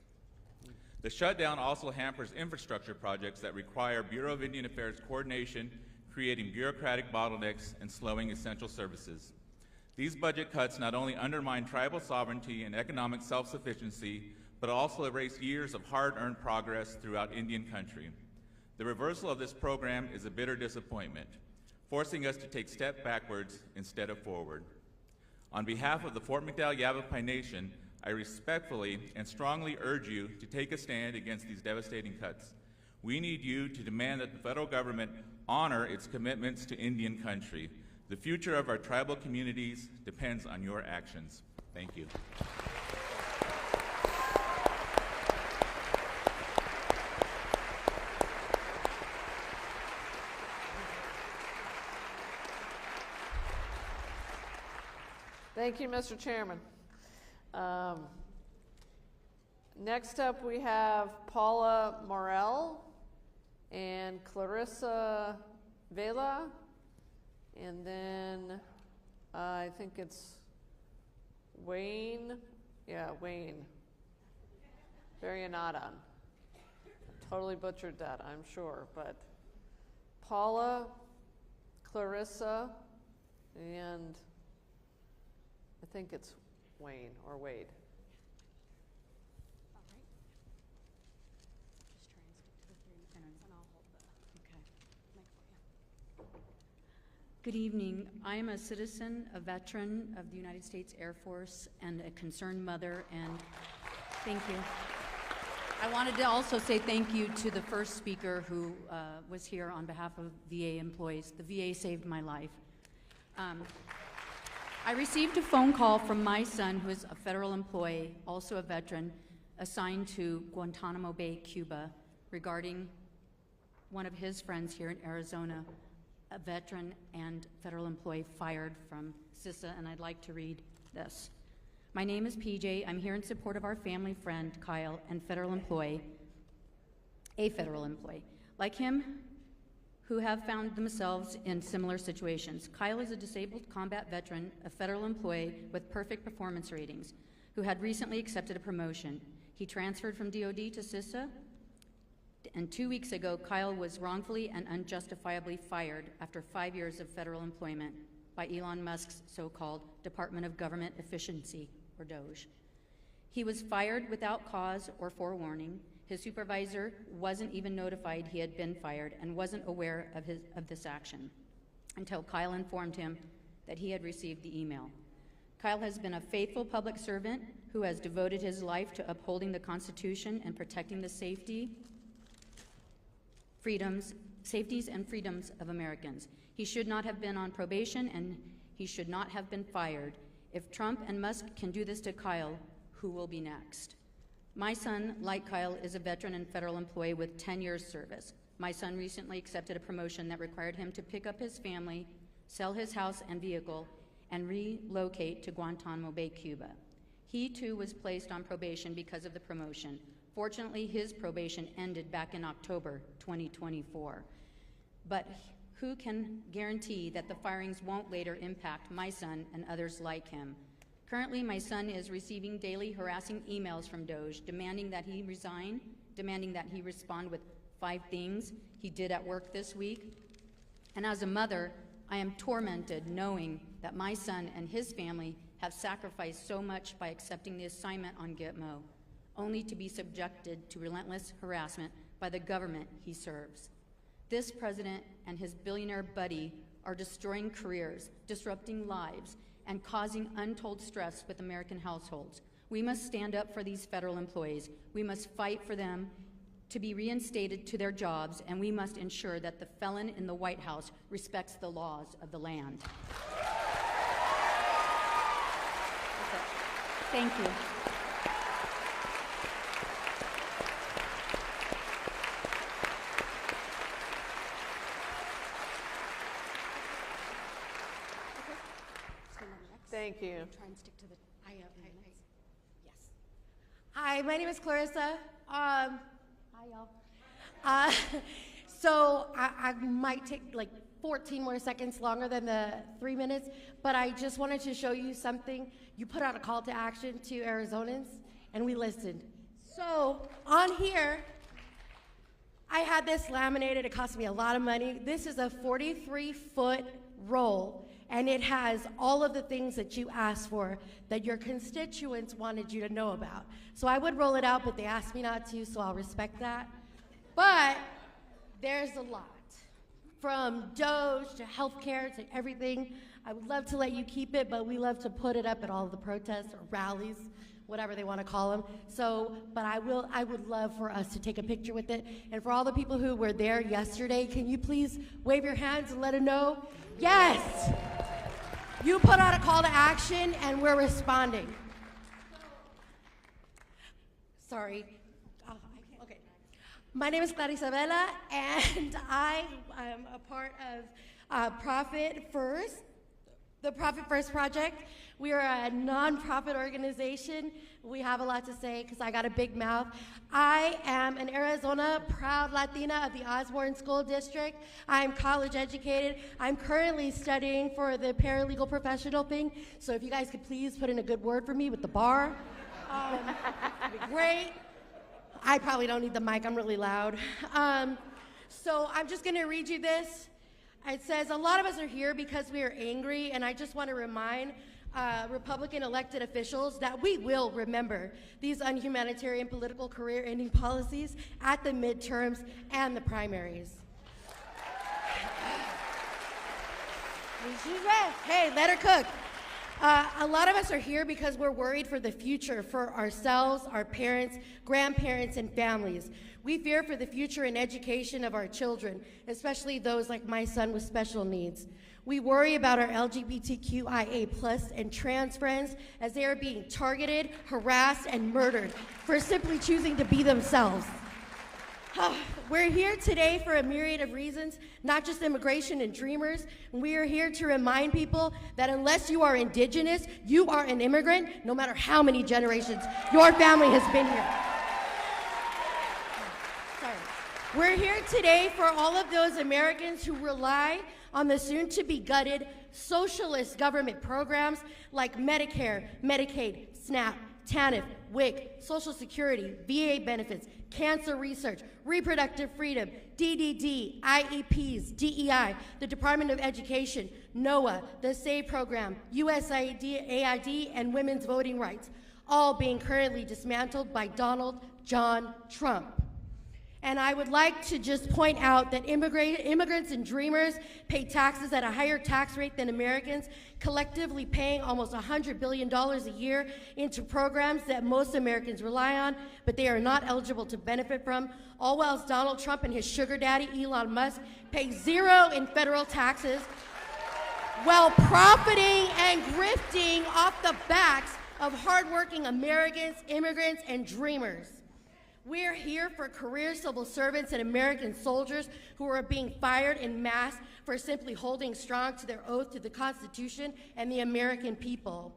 The shutdown also hampers infrastructure projects that require Bureau of Indian Affairs coordination, creating bureaucratic bottlenecks and slowing essential services. These budget cuts not only undermine tribal sovereignty and economic self-sufficiency, but also erase years of hard-earned progress throughout Indian country. The reversal of this program is a bitter disappointment, forcing us to take steps backwards instead of forward. On behalf of the Fort McDowell Yavapai Nation, I respectfully and strongly urge you to take a stand against these devastating cuts. We need you to demand that the federal government honor its commitments to Indian country. The future of our tribal communities depends on your actions. Thank you. Thank you, Mr. Chairman. Next up, we have Paula Morell and Clarissa Vela, and then I think it's Wayne. Yeah, Wayne Varianata. Totally butchered that, I'm sure, but Paula, Clarissa, and I think it's Wayne or Wade. All right. Just try and stick to the 3 minutes, and I'll hold the mic for you. Good evening. I am a citizen, a veteran of the United States Air Force, and a concerned mother, and thank you. I wanted to also say thank you to the first speaker who was here on behalf of VA employees. The VA saved my life. I received a phone call from my son, who is a federal employee, also a veteran, assigned to Guantanamo Bay, Cuba, regarding one of his friends here in Arizona, a veteran and federal employee fired from CISA, and I'd like to read this. My name is PJ. I'm here in support of our family friend, Kyle, and federal employee, a federal employee. Like him, who have found themselves in similar situations. Kyle is a disabled combat veteran, a federal employee with perfect performance ratings, who had recently accepted a promotion. He transferred from DOD to CISA, and 2 weeks ago, Kyle was wrongfully and unjustifiably fired after 5 years of federal employment by Elon Musk's so-called Department of Government Efficiency, or DOGE. He was fired without cause or forewarning. His supervisor wasn't even notified he had been fired and wasn't aware of this action until Kyle informed him that he had received the email. Kyle has been a faithful public servant who has devoted his life to upholding the Constitution and protecting the safeties and freedoms of Americans. He should not have been on probation, and he should not have been fired. If Trump and Musk can do this to Kyle, who will be next? My son, like Kyle, is a veteran and federal employee with 10 years service. My son recently accepted a promotion that required him to pick up his family, sell his house and vehicle, and relocate to Guantanamo Bay, Cuba. He too was placed on probation because of the promotion. Fortunately, his probation ended back in October 2024. But who can guarantee that the firings won't later impact my son and others like him? Currently, my son is receiving daily harassing emails from DOGE demanding that he resign, demanding that he respond with 5 things he did at work this week. And as a mother, I am tormented knowing that my son and his family have sacrificed so much by accepting the assignment on Gitmo, only to be subjected to relentless harassment by the government he serves. This president and his billionaire buddy are destroying careers, disrupting lives, and causing untold stress with American households. We must stand up for these federal employees. We must fight for them to be reinstated to their jobs, and we must ensure that the felon in the White House respects the laws of the land. Thank you. Thank you. Try and stick to the yes. Hi, my name is Clarissa. Hi, y'all. So I might take like 14 more seconds longer than the 3 minutes, but I just wanted to show you something. You put out a call to action to Arizonans, and we listened. So on here, I had this laminated. It cost me a lot of money. This is a 43-foot roll, and it has all of the things that you asked for that your constituents wanted you to know about. So I would roll it out, but they asked me not to, so I'll respect that. But there's a lot. From DOGE to healthcare to everything. I would love to let you keep it, but we love to put it up at all of the protests or rallies, whatever they want to call them. So, but I would love for us to take a picture with it. And for all the people who were there yesterday, can you please wave your hands and let them know? Yes! You put out a call to action, and we're responding. Sorry. Okay. My name is Clarissa Vela, and I am a part of Profit First, the Profit First Project. We are a nonprofit organization. We have a lot to say because I got a big mouth. I am an Arizona proud Latina of the Osborne School District. I'm college educated. I'm currently studying for the paralegal professional thing. So if you guys could please put in a good word for me with the bar, that'd be great. I probably don't need the mic, I'm really loud. So I'm just gonna read you this. It says, a lot of us are here because we are angry, and I just wanna remind Republican elected officials that we will remember these unhumanitarian political career-ending policies at the midterms and the primaries. Hey, let her cook. A lot of us are here because we're worried for the future for ourselves, our parents, grandparents, and families. We fear for the future and education of our children, especially those like my son with special needs. We worry about our LGBTQIA+ and trans friends as they are being targeted, harassed, and murdered for simply choosing to be themselves. We're here today for a myriad of reasons, not just immigration and dreamers. We are here to remind people that unless you are indigenous, you are an immigrant, no matter how many generations your family has been here. Sorry. We're here today for all of those Americans who rely on the soon-to-be gutted socialist government programs like Medicare, Medicaid, SNAP, TANF, WIC, Social Security, VA benefits, cancer research, reproductive freedom, DDD, IEPs, DEI, the Department of Education, NOAA, the SAVE program, USAID, AID, and women's voting rights, all being currently dismantled by Donald John Trump. And I would like to just point out that immigrants and dreamers pay taxes at a higher tax rate than Americans, collectively paying almost $100 billion a year into programs that most Americans rely on, but they are not eligible to benefit from, all whilst Donald Trump and his sugar daddy, Elon Musk, pay zero in federal taxes while profiting and grifting off the backs of hardworking Americans, immigrants, and dreamers. We are here for career civil servants and American soldiers who are being fired en masse for simply holding strong to their oath to the Constitution and the American people.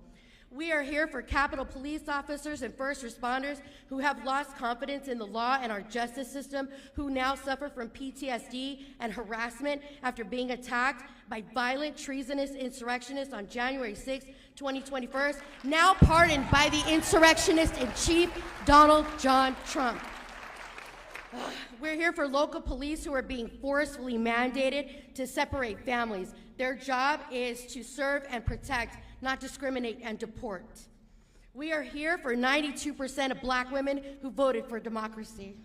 We are here for Capitol Police officers and first responders who have lost confidence in the law and our justice system, who now suffer from PTSD and harassment after being attacked by violent, treasonous insurrectionists on January 6, 2021, now pardoned by the insurrectionist-in-chief, Donald John Trump. We're here for local police who are being forcefully mandated to separate families. Their job is to serve and protect, not discriminate and deport. We are here for 92% of black women who voted for democracy.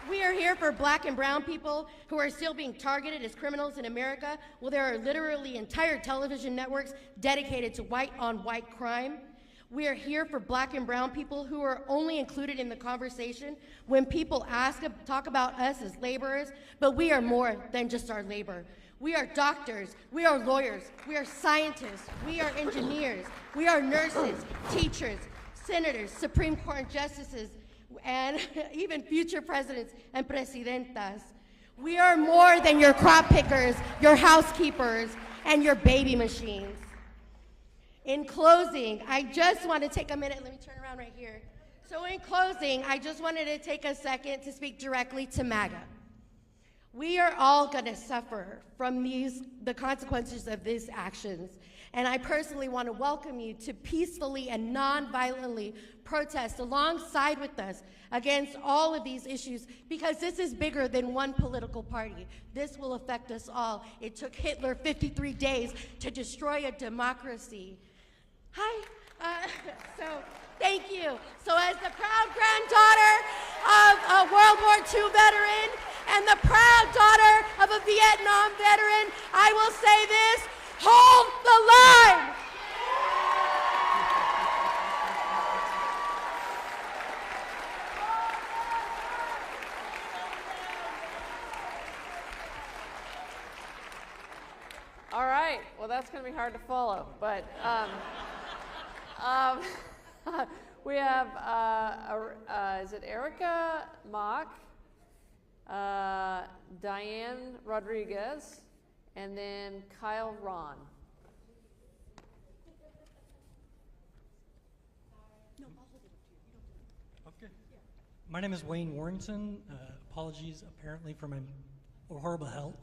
We are here for black and brown people who are still being targeted as criminals in America, while there are literally entire television networks dedicated to white-on-white crime. We are here for black and brown people who are only included in the conversation when people talk about us as laborers, but we are more than just our labor. We are doctors, we are lawyers, we are scientists, we are engineers, we are nurses, teachers, senators, Supreme Court justices, and even future presidents and presidentas. We are more than your crop pickers, your housekeepers, and your baby machines. In closing, I just want to take a minute, let me turn around right here. So in closing, I just wanted to take a second to speak directly to MAGA. We are all gonna suffer from the consequences of these actions. And I personally want to welcome you to peacefully and non-violently protest alongside with us against all of these issues, because this is bigger than one political party. This will affect us all. It took Hitler 53 days to destroy a democracy. Hi, so thank you. So as the proud granddaughter of a World War II veteran and the proud daughter of a Vietnam veteran, I will say this: hold the line. All right, well, that's going to be hard to follow, but we have, is it Erica Mock, Diane Rodriguez, and then Kyle Ron. Okay. My name is Wayne Warrington. Apologies, apparently, for my horrible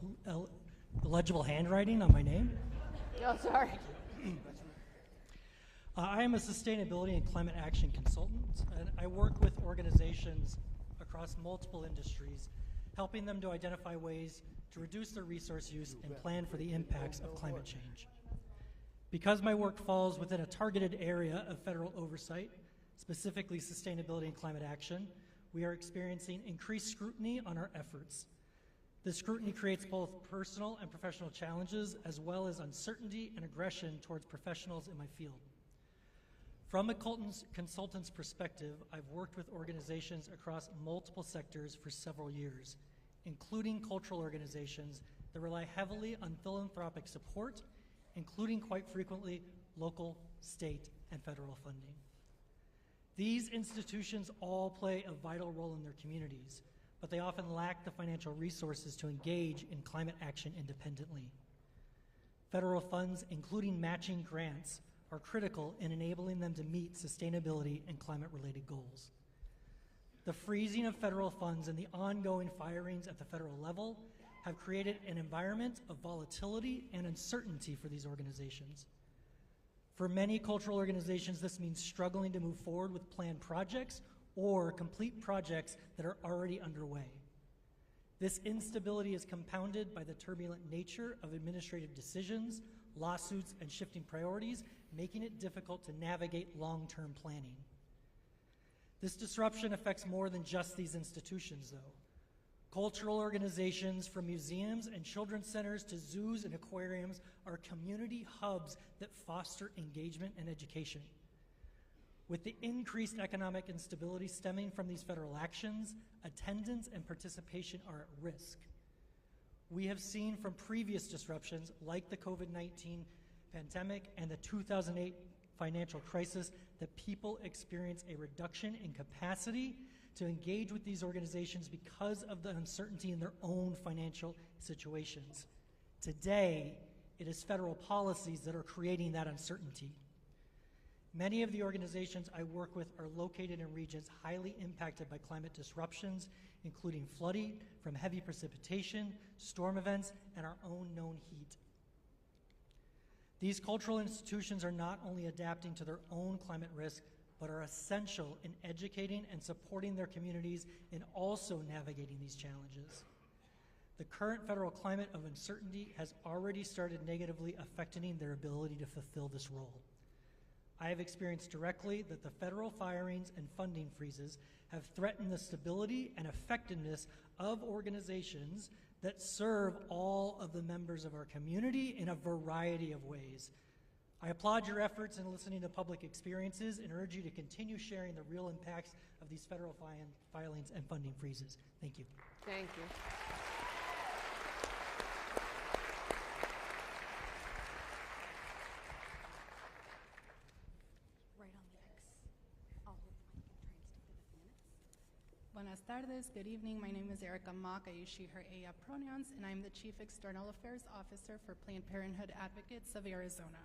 illegible handwriting on my name. Oh, sorry. I am a sustainability and climate action consultant, and I work with organizations across multiple industries, helping them to identify ways to reduce their resource use and plan for the impacts of climate change. Because my work falls within a targeted area of federal oversight, specifically sustainability and climate action, we are experiencing increased scrutiny on our efforts. This scrutiny creates both personal and professional challenges, as well as uncertainty and aggression towards professionals in my field. From a consultant's perspective, I've worked with organizations across multiple sectors for several years, including cultural organizations that rely heavily on philanthropic support, including quite frequently local, state, and federal funding. These institutions all play a vital role in their communities, but they often lack the financial resources to engage in climate action independently. Federal funds, including matching grants, are critical in enabling them to meet sustainability and climate-related goals. The freezing of federal funds and the ongoing firings at the federal level have created an environment of volatility and uncertainty for these organizations. For many cultural organizations, this means struggling to move forward with planned projects or complete projects that are already underway. This instability is compounded by the turbulent nature of administrative decisions, lawsuits, and shifting priorities, making it difficult to navigate long-term planning. This disruption affects more than just these institutions, though. Cultural organizations, from museums and children's centers to zoos and aquariums, are community hubs that foster engagement and education. With the increased economic instability stemming from these federal actions, attendance and participation are at risk. We have seen from previous disruptions, like the COVID-19 pandemic and the 2008 financial crisis, that people experience a reduction in capacity to engage with these organizations because of the uncertainty in their own financial situations. Today, it is federal policies that are creating that uncertainty. Many of the organizations I work with are located in regions highly impacted by climate disruptions, including flooding from heavy precipitation, storm events, and our own known heat. These cultural institutions are not only adapting to their own climate risk, but are essential in educating and supporting their communities in also navigating these challenges. The current federal climate of uncertainty has already started negatively affecting their ability to fulfill this role. I have experienced directly that the federal firings and funding freezes have threatened the stability and effectiveness of organizations that serve all of the members of our community in a variety of ways. I applaud your efforts in listening to public experiences and urge you to continue sharing the real impacts of these federal filings and funding freezes. Thank you. Thank you. Right on the X. I'll hold the mic and try and stick to the minutes. Buenas tardes, good evening. My name is Erica Mock. I use she, her, ella pronouns, and I'm the Chief External Affairs Officer for Planned Parenthood Advocates of Arizona.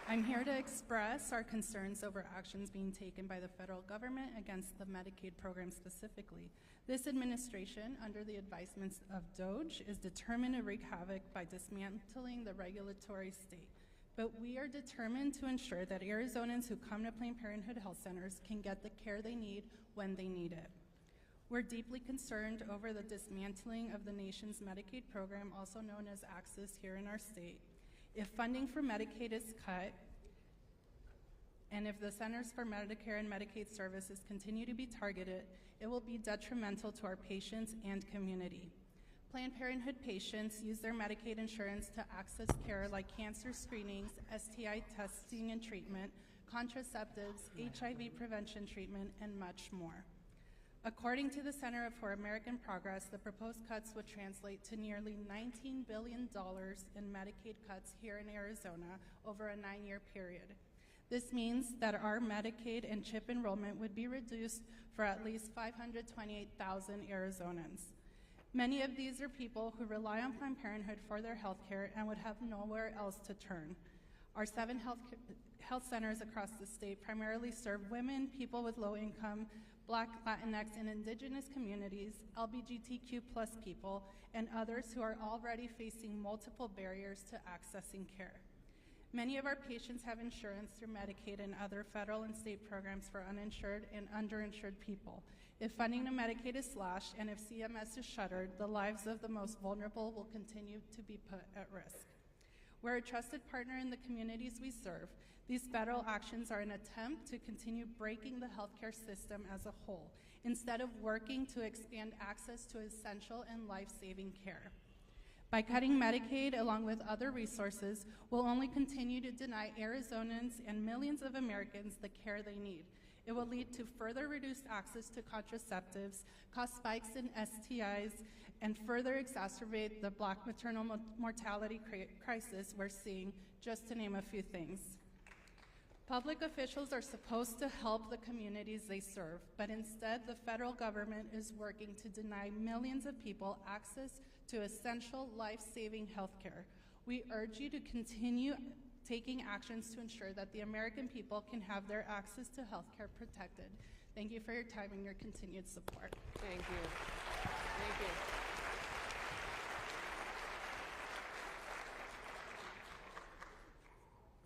I'm here to express our concerns over actions being taken by the federal government against the Medicaid program specifically. This administration, under the advisements of DOGE, is determined to wreak havoc by dismantling the regulatory state. But we are determined to ensure that Arizonans who come to Planned Parenthood health centers can get the care they need when they need it. We're deeply concerned over the dismantling of the nation's Medicaid program, also known as Access, here in our state. If funding for Medicaid is cut, and if the Centers for Medicare and Medicaid Services continue to be targeted, it will be detrimental to our patients and community. Planned Parenthood patients use their Medicaid insurance to access care like cancer screenings, STI testing and treatment, contraceptives, HIV prevention treatment, and much more. According to the Center for American Progress, the proposed cuts would translate to nearly $19 billion in Medicaid cuts here in Arizona over a 9-year period. This means that our Medicaid and CHIP enrollment would be reduced for at least 528,000 Arizonans. Many of these are people who rely on Planned Parenthood for their health care and would have nowhere else to turn. Our 7 health centers across the state primarily serve women, people with low income, Black, Latinx, and Indigenous communities, LGBTQ+ people, and others who are already facing multiple barriers to accessing care. Many of our patients have insurance through Medicaid and other federal and state programs for uninsured and underinsured people. If funding to Medicaid is slashed and if CMS is shuttered, the lives of the most vulnerable will continue to be put at risk. We're a trusted partner in the communities we serve. These federal actions are an attempt to continue breaking the healthcare system as a whole, instead of working to expand access to essential and life-saving care. By cutting Medicaid along with other resources, we'll only continue to deny Arizonans and millions of Americans the care they need. It will lead to further reduced access to contraceptives, cost spikes in STIs, and further exacerbate the Black maternal mortality crisis we're seeing, just to name a few things. Public officials are supposed to help the communities they serve, but instead the federal government is working to deny millions of people access to essential life-saving health care. We urge you to continue taking actions to ensure that the American people can have their access to health care protected. Thank you for your time and your continued support. Thank you. Thank you.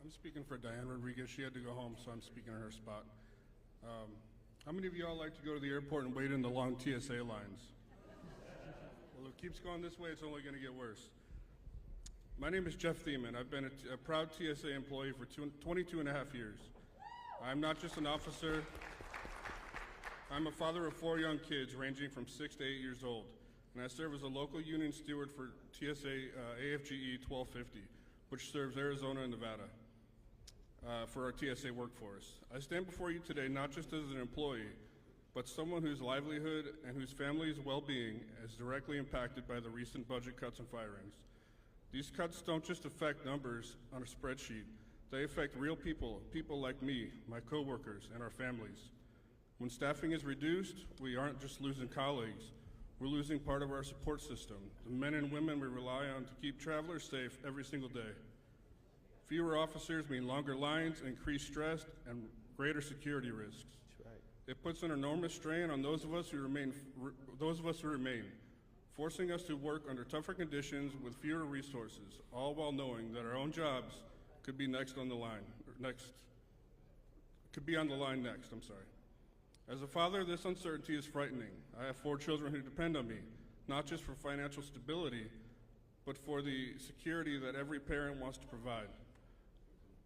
I'm speaking for Diane Rodriguez. She had to go home, so I'm speaking in her spot. How many of y'all like to go to the airport and wait in the long TSA lines? Well, if it keeps going this way, it's only going to get worse. My name is Jeff Thiemann. I've been a proud TSA employee for 22 and a half years. I'm not just an officer. I'm a father of 4 young kids ranging from 6 to 8 years old, and I serve as a local union steward for TSA AFGE 1250, which serves Arizona and Nevada for our TSA workforce. I stand before you today not just as an employee, but someone whose livelihood and whose family's well-being is directly impacted by the recent budget cuts and firings. These cuts don't just affect numbers on a spreadsheet. They affect real people, people like me, my coworkers, and our families. When staffing is reduced, we aren't just losing colleagues, we're losing part of our support system, the men and women we rely on to keep travelers safe every single day. Fewer officers mean longer lines, increased stress, and greater security risks. That's right. It puts an enormous strain on those of us who remain, forcing us to work under tougher conditions with fewer resources, all while knowing that our own jobs could be next on the line, next, I'm sorry. As a father, this uncertainty is frightening. I have 4 children who depend on me, not just for financial stability, but for the security that every parent wants to provide.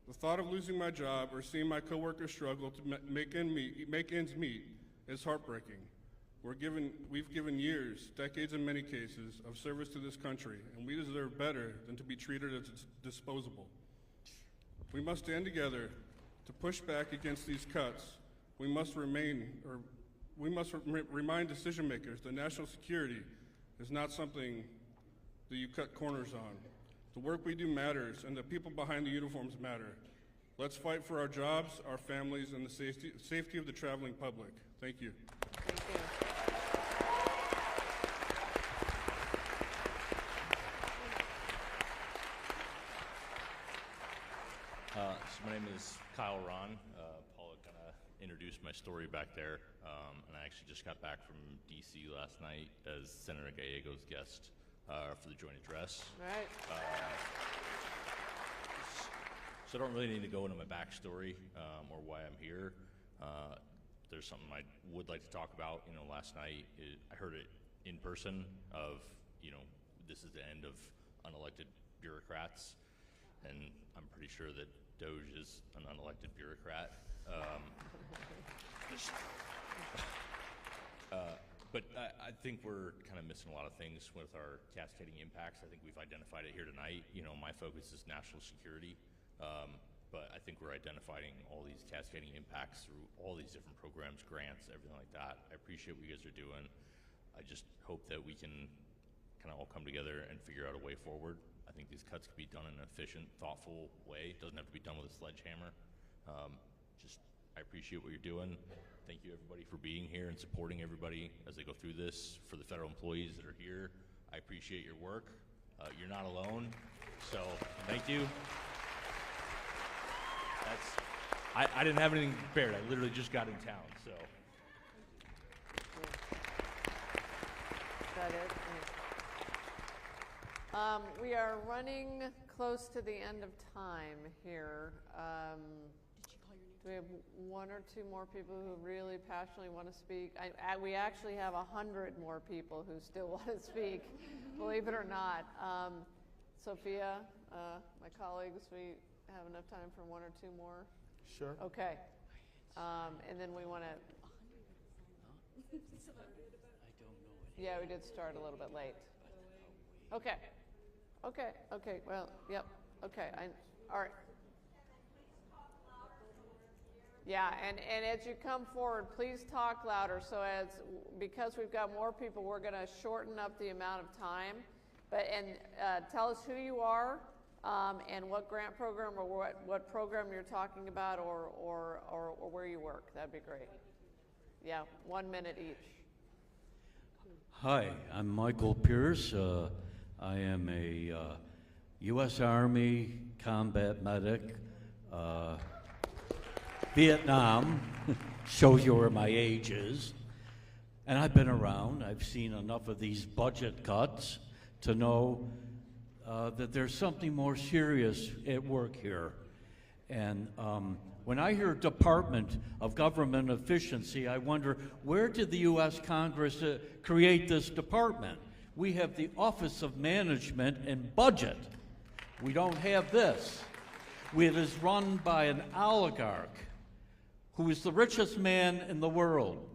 The thought of losing my job or seeing my coworkers struggle to make ends meet is heartbreaking. We've given years, decades in many cases, of service to this country, and we deserve better than to be treated as disposable. We must stand together to push back against these cuts. We must remind decision makers that national security is not something that you cut corners on. The work we do matters, and the people behind the uniforms matter. Let's fight for our jobs, our families, and the safety of the traveling public. Thank you. Thank you. So my name is Kyle Ron. Paula kind of introduced my story back there, and I actually just got back from D.C. last night as Senator Gallego's guest for the joint address. Right. So I don't really need to go into my backstory or why I'm here. There's something I would like to talk about. Last night I heard it in person of, this is the end of unelected bureaucrats, and I'm pretty sure that DOGE is an unelected bureaucrat. But I think we're kind of missing a lot of things with our cascading impacts. I think we've identified it here tonight. My focus is national security, but I think we're identifying all these cascading impacts through all these different programs, grants, everything like that. I appreciate what you guys are doing. I just hope that we can kind of all come together and figure out a way forward. I think these cuts can be done in an efficient, thoughtful way. It doesn't have to be done with a sledgehammer. I appreciate what you're doing. Thank you, everybody, for being here and supporting everybody as they go through this. For the federal employees that are here, I appreciate your work. You're not alone, so thank you. I didn't have anything prepared. I literally just got in town, so. Is that it? We are running close to the end of time here. Do we have 1 or 2 more people who really passionately want to speak? We actually have 100 more people who still want to speak, believe it or not. Sophia, my colleagues, we have enough time for 1 or 2 more? Sure. Okay. And then we want to... Yeah, we did start a little bit late. Okay. Well, yep. Okay. All right. Yeah, and as you come forward, please talk louder. So because we've got more people, we're going to shorten up the amount of time. Tell us who you are, and what grant program or what program you're talking about, or where you work. That'd be great. Yeah, 1 minute each. Hi, I'm Michael Pierce. I am a U.S. Army combat medic. Vietnam shows you where my age is. And I've been around. I've seen enough of these budget cuts to know that there's something more serious at work here. And when I hear Department of Government Efficiency, I wonder, where did the U.S. Congress create this department? We have the Office of Management and Budget. We don't have this. It is run by an oligarch who is the richest man in the world.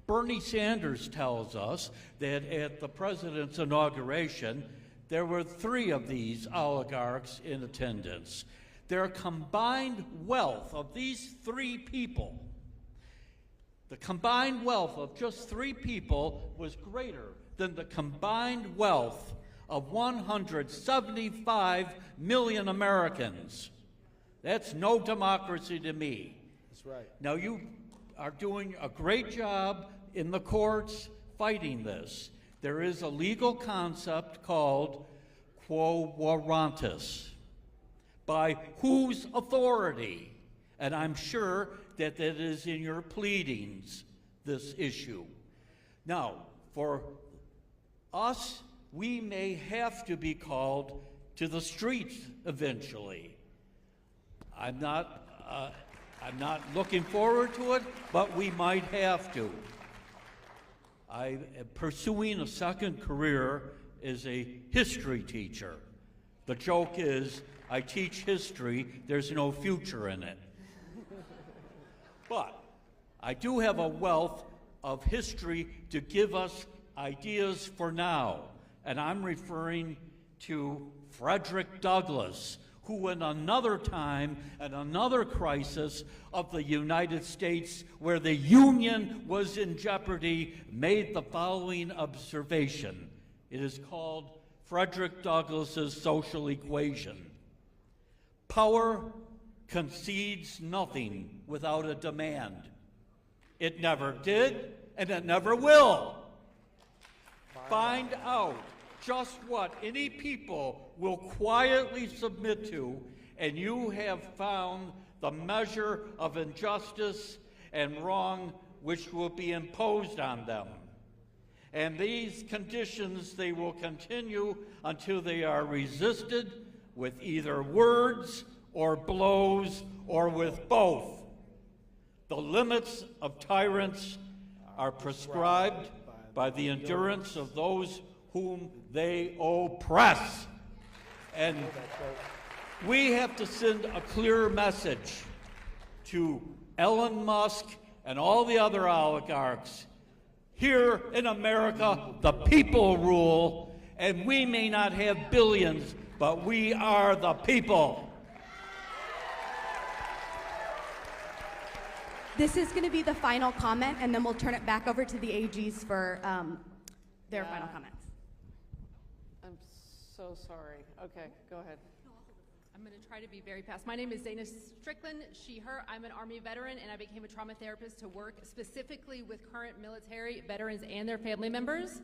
Bernie Sanders tells us that at the president's inauguration, there were 3 of these oligarchs in attendance. Their combined wealth of these 3 people, the combined wealth of just 3 people was greater than the combined wealth of 175 million Americans. That's no democracy to me. That's right. Now, you are doing a great job in the courts fighting this. There is a legal concept called quo warrantis. By whose authority? And I'm sure that that is in your pleadings, this issue. Now, for us, we may have to be called to the streets eventually. I'm not looking forward to it, but we might have to. I am pursuing a second career as a history teacher. The joke is, I teach history, there's no future in it. But I do have a wealth of history to give us ideas for now. And I'm referring to Frederick Douglass, who in another time and another crisis of the United States where the Union was in jeopardy, made the following observation. It is called Frederick Douglass's social equation. Power concedes nothing without a demand. It never did, and it never will. Find out just what any people will quietly submit to, and you have found the measure of injustice and wrong which will be imposed on them. And these conditions, they will continue until they are resisted with either words or blows or with both. The limits of tyrants are prescribed by the endurance of those whom they oppress. And we have to send a clear message to Elon Musk and all the other oligarchs. Here in America, the people rule, and we may not have billions, but we are the people. This is going to be the final comment, and then we'll turn it back over to the AGs for their final comments. I'm so sorry. Okay, go ahead. I'm going to try to be very fast. My name is Dana Strickland, she, her. I'm an Army veteran, and I became a trauma therapist to work specifically with current military veterans and their family members.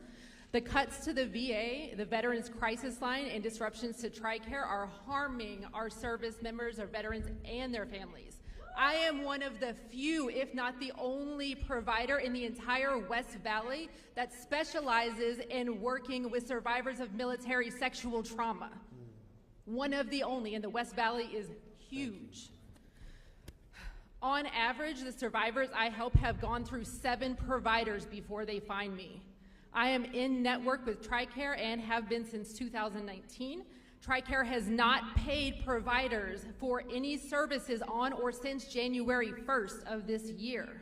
The cuts to the VA, the Veterans Crisis Line, and disruptions to TRICARE are harming our service members, our veterans, and their families. I am one of the few, if not the only provider in the entire West Valley that specializes in working with survivors of military sexual trauma. One of the only, and the West Valley is huge. On average, the survivors I help have gone through 7 providers before they find me. I am in network with TRICARE and have been since 2019. TRICARE has not paid providers for any services on or since January 1st of this year.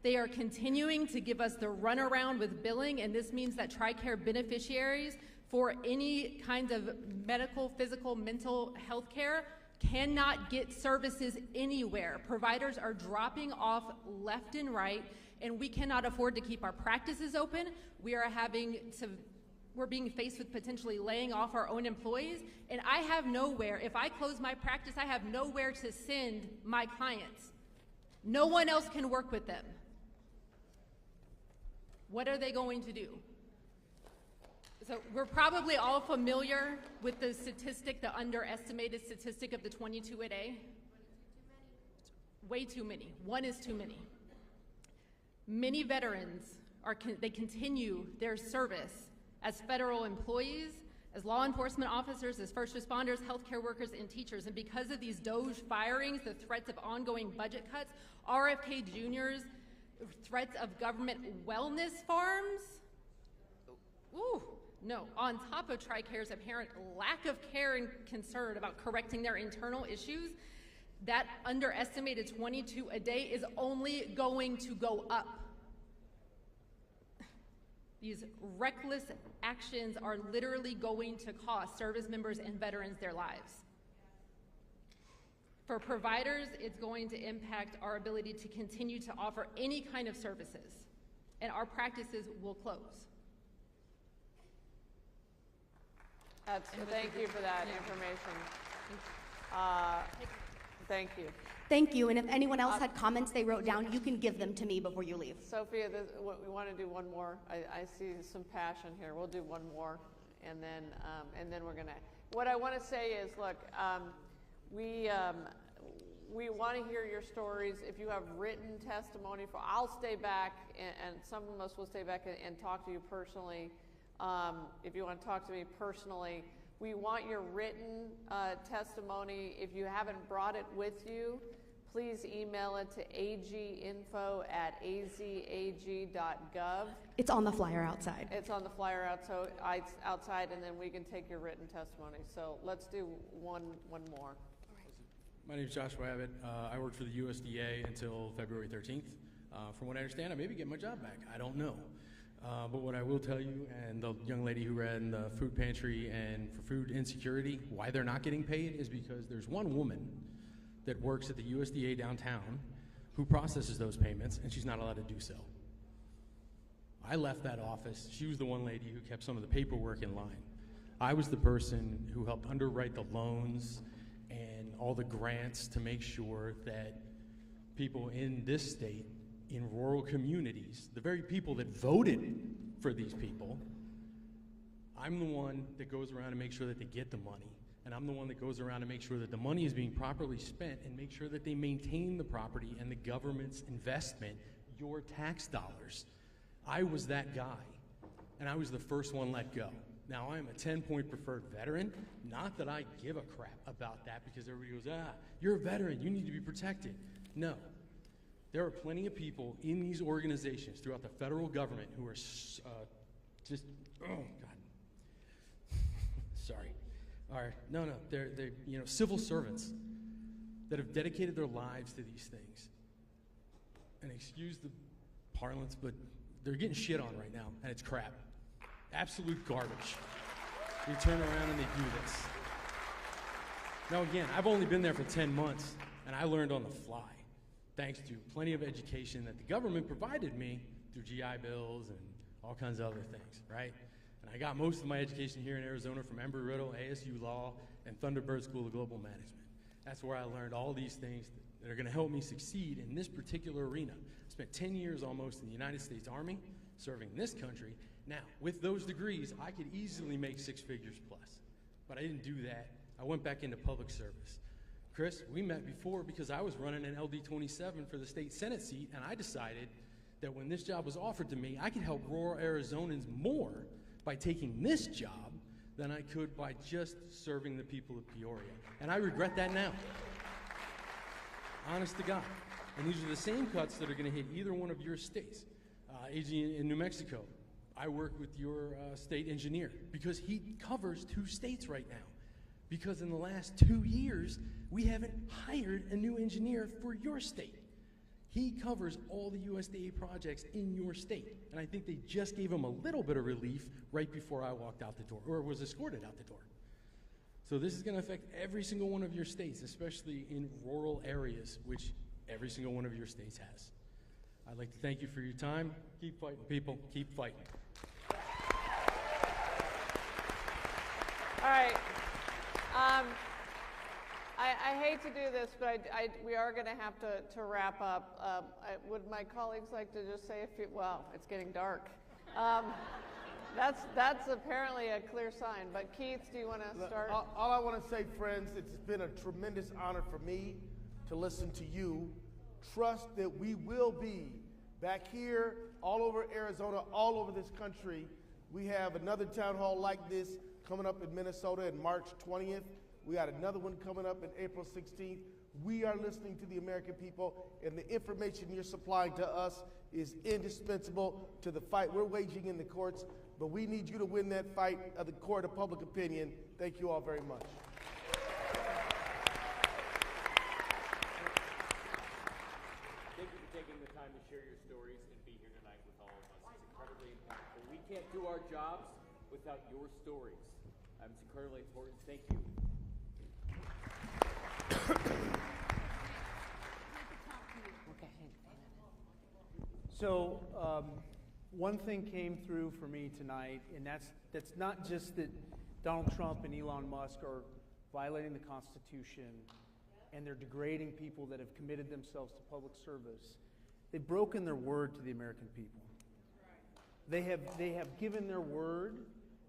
They are continuing to give us the runaround with billing, and this means that TRICARE beneficiaries for any kind of medical, physical, mental health care cannot get services anywhere. Providers are dropping off left and right, and we cannot afford to keep our practices open. We're being faced with potentially laying off our own employees, and I have nowhere, if I close my practice, I have nowhere to send my clients. No one else can work with them. What are they going to do? So we're probably all familiar with the statistic, the underestimated statistic of the 22 a day. Way too many. One is too many. Many veterans they continue their service as federal employees, as law enforcement officers, as first responders, healthcare workers, and teachers. And because of these DOGE firings, the threats of ongoing budget cuts, RFK Jr.'s threats of government wellness farms, no, on top of TRICARE's apparent lack of care and concern about correcting their internal issues, that underestimated 22 a day is only going to go up. These reckless actions are literally going to cost service members and veterans their lives. For providers, it's going to impact our ability to continue to offer any kind of services, and our practices will close. Thank you for that information. Thank you. Thank you, and if anyone else had comments they wrote down, you can give them to me before you leave. Sophia, we want to do one more. I see some passion here. We'll do one more, and then we're gonna. What I want to say is, look, we want to hear your stories. If you have written testimony, I'll stay back, and some of us will stay back and talk to you personally. If you want to talk to me personally, we want your written testimony. If you haven't brought it with you, please email it to aginfo@azag.gov. It's on the flyer outside. It's on the flyer outside, and then we can take your written testimony. So let's do one more. My name is Joshua Abbott. I worked for the USDA until February 13th. From what I understand, I may be getting my job back. I don't know. But what I will tell you, and the young lady who ran the food pantry and for food insecurity, why they're not getting paid is because there's one woman that works at the USDA downtown who processes those payments, and she's not allowed to do so. I left that office. She was the one lady who kept some of the paperwork in line. I was the person who helped underwrite the loans and all the grants to make sure that people in this state, in rural communities, the very people that voted for these people, I'm the one that goes around and makes sure that they get the money. And I'm the one that goes around and makes sure that the money is being properly spent and make sure that they maintain the property and the government's investment, your tax dollars. I was that guy, and I was the first one let go. Now, I am a 10-point preferred veteran. Not that I give a crap about that, because everybody goes, you're a veteran, you need to be protected. No. There are plenty of people in these organizations throughout the federal government who are just, oh, God. Sorry. They're civil servants that have dedicated their lives to these things. And excuse the parlance, but they're getting shit on right now, and it's crap. Absolute garbage. They turn around and they do this. Now again, I've only been there for 10 months, and I learned on the fly, thanks to plenty of education that the government provided me through GI Bills and all kinds of other things, right? And I got most of my education here in Arizona from Embry-Riddle, ASU Law, and Thunderbird School of Global Management. That's where I learned all these things that are gonna help me succeed in this particular arena. I spent 10 years almost in the United States Army, serving this country. Now, with those degrees, I could easily make 6 figures plus, but I didn't do that. I went back into public service. Kris, we met before because I was running an LD27 for the state Senate seat, and I decided that when this job was offered to me, I could help rural Arizonans more by taking this job than I could by just serving the people of Peoria. And I regret that now. Honest to God. And these are the same cuts that are gonna hit either one of your states. AG in New Mexico, I work with your state engineer because he covers 2 states right now. Because in the last 2 years, we haven't hired a new engineer for your state. He covers all the USDA projects in your state. And I think they just gave him a little bit of relief right before I walked out the door, or was escorted out the door. So this is gonna affect every single one of your states, especially in rural areas, which every single one of your states has. I'd like to thank you for your time. Keep fighting, people, keep fighting. All right. I hate to do this, but we are going to have to wrap up. Would my colleagues like to just say a few? Well, it's getting dark. That's apparently a clear sign. But Keith, do you want to start? All I want to say, friends, it's been a tremendous honor for me to listen to you. Trust that we will be back here, all over Arizona, all over this country. We have another town hall like this coming up in Minnesota on March 20th. We got another one coming up on April 16th. We are listening to the American people, and the information you're supplying to us is indispensable to the fight we're waging in the courts, but we need you to win that fight of the court of public opinion. Thank you all very much. Thank you for taking the time to share your stories and be here tonight with all of us. It's incredibly impactful. We can't do our jobs without your stories. It's incredibly important. Thank you. So one thing came through for me tonight, and that's not just that Donald Trump and Elon Musk are violating the Constitution, and they're degrading people that have committed themselves to public service. They've broken their word to the American people. They have given their word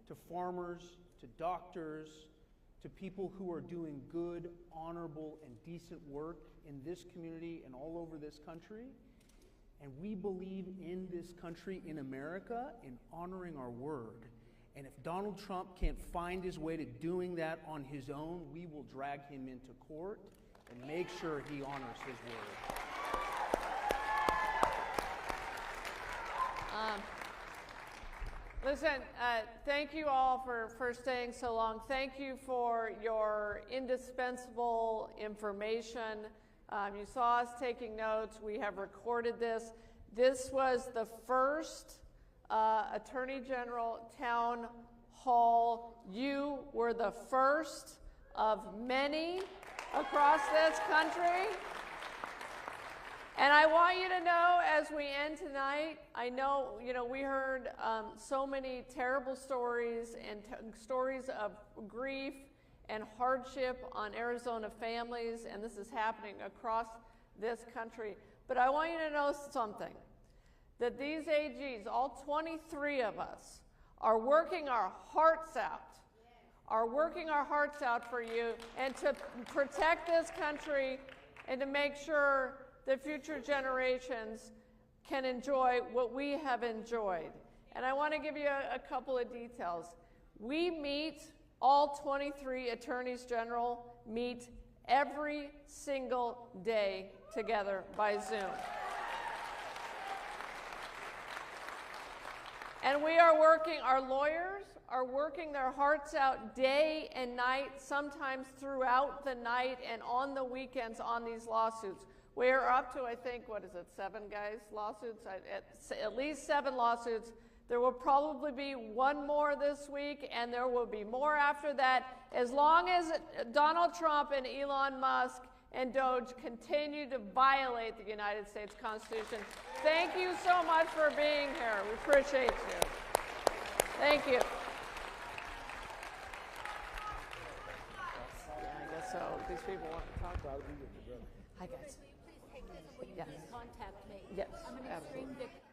to farmers, to doctors, to people who are doing good, honorable, and decent work in this community and all over this country. And we believe in this country, in America, in honoring our word. And if Donald Trump can't find his way to doing that on his own, we will drag him into court and make sure he honors his word. Listen, thank you all for staying so long. Thank you for your indispensable information. You saw us taking notes. We have recorded this. This was the first Attorney General Town Hall. You were the first of many across this country. And I want you to know, as we end tonight, I know, we heard so many terrible stories and stories of grief and hardship on Arizona families, and this is happening across this country. But I want you to know something, that these AGs, all 23 of us, are working our hearts out, for you, and to protect this country and to make sure that future generations can enjoy what we have enjoyed. And I want to give you a couple of details. We meet, all 23 attorneys general meet every single day together by Zoom. And we are working, our lawyers are working their hearts out day and night, sometimes throughout the night and on the weekends on these lawsuits. We are up to, I think, 7 guys, lawsuits? At least 7 lawsuits. There will probably be one more this week, and there will be more after that, as long as Donald Trump and Elon Musk and DOGE continue to violate the United States Constitution. Thank you so much for being here. We appreciate you. Thank you. Yeah, I guess so. These people want to talk about it. Hi, guys. Please take this and will you Yes. please contact me? Yes, I'm an absolutely. extreme victim.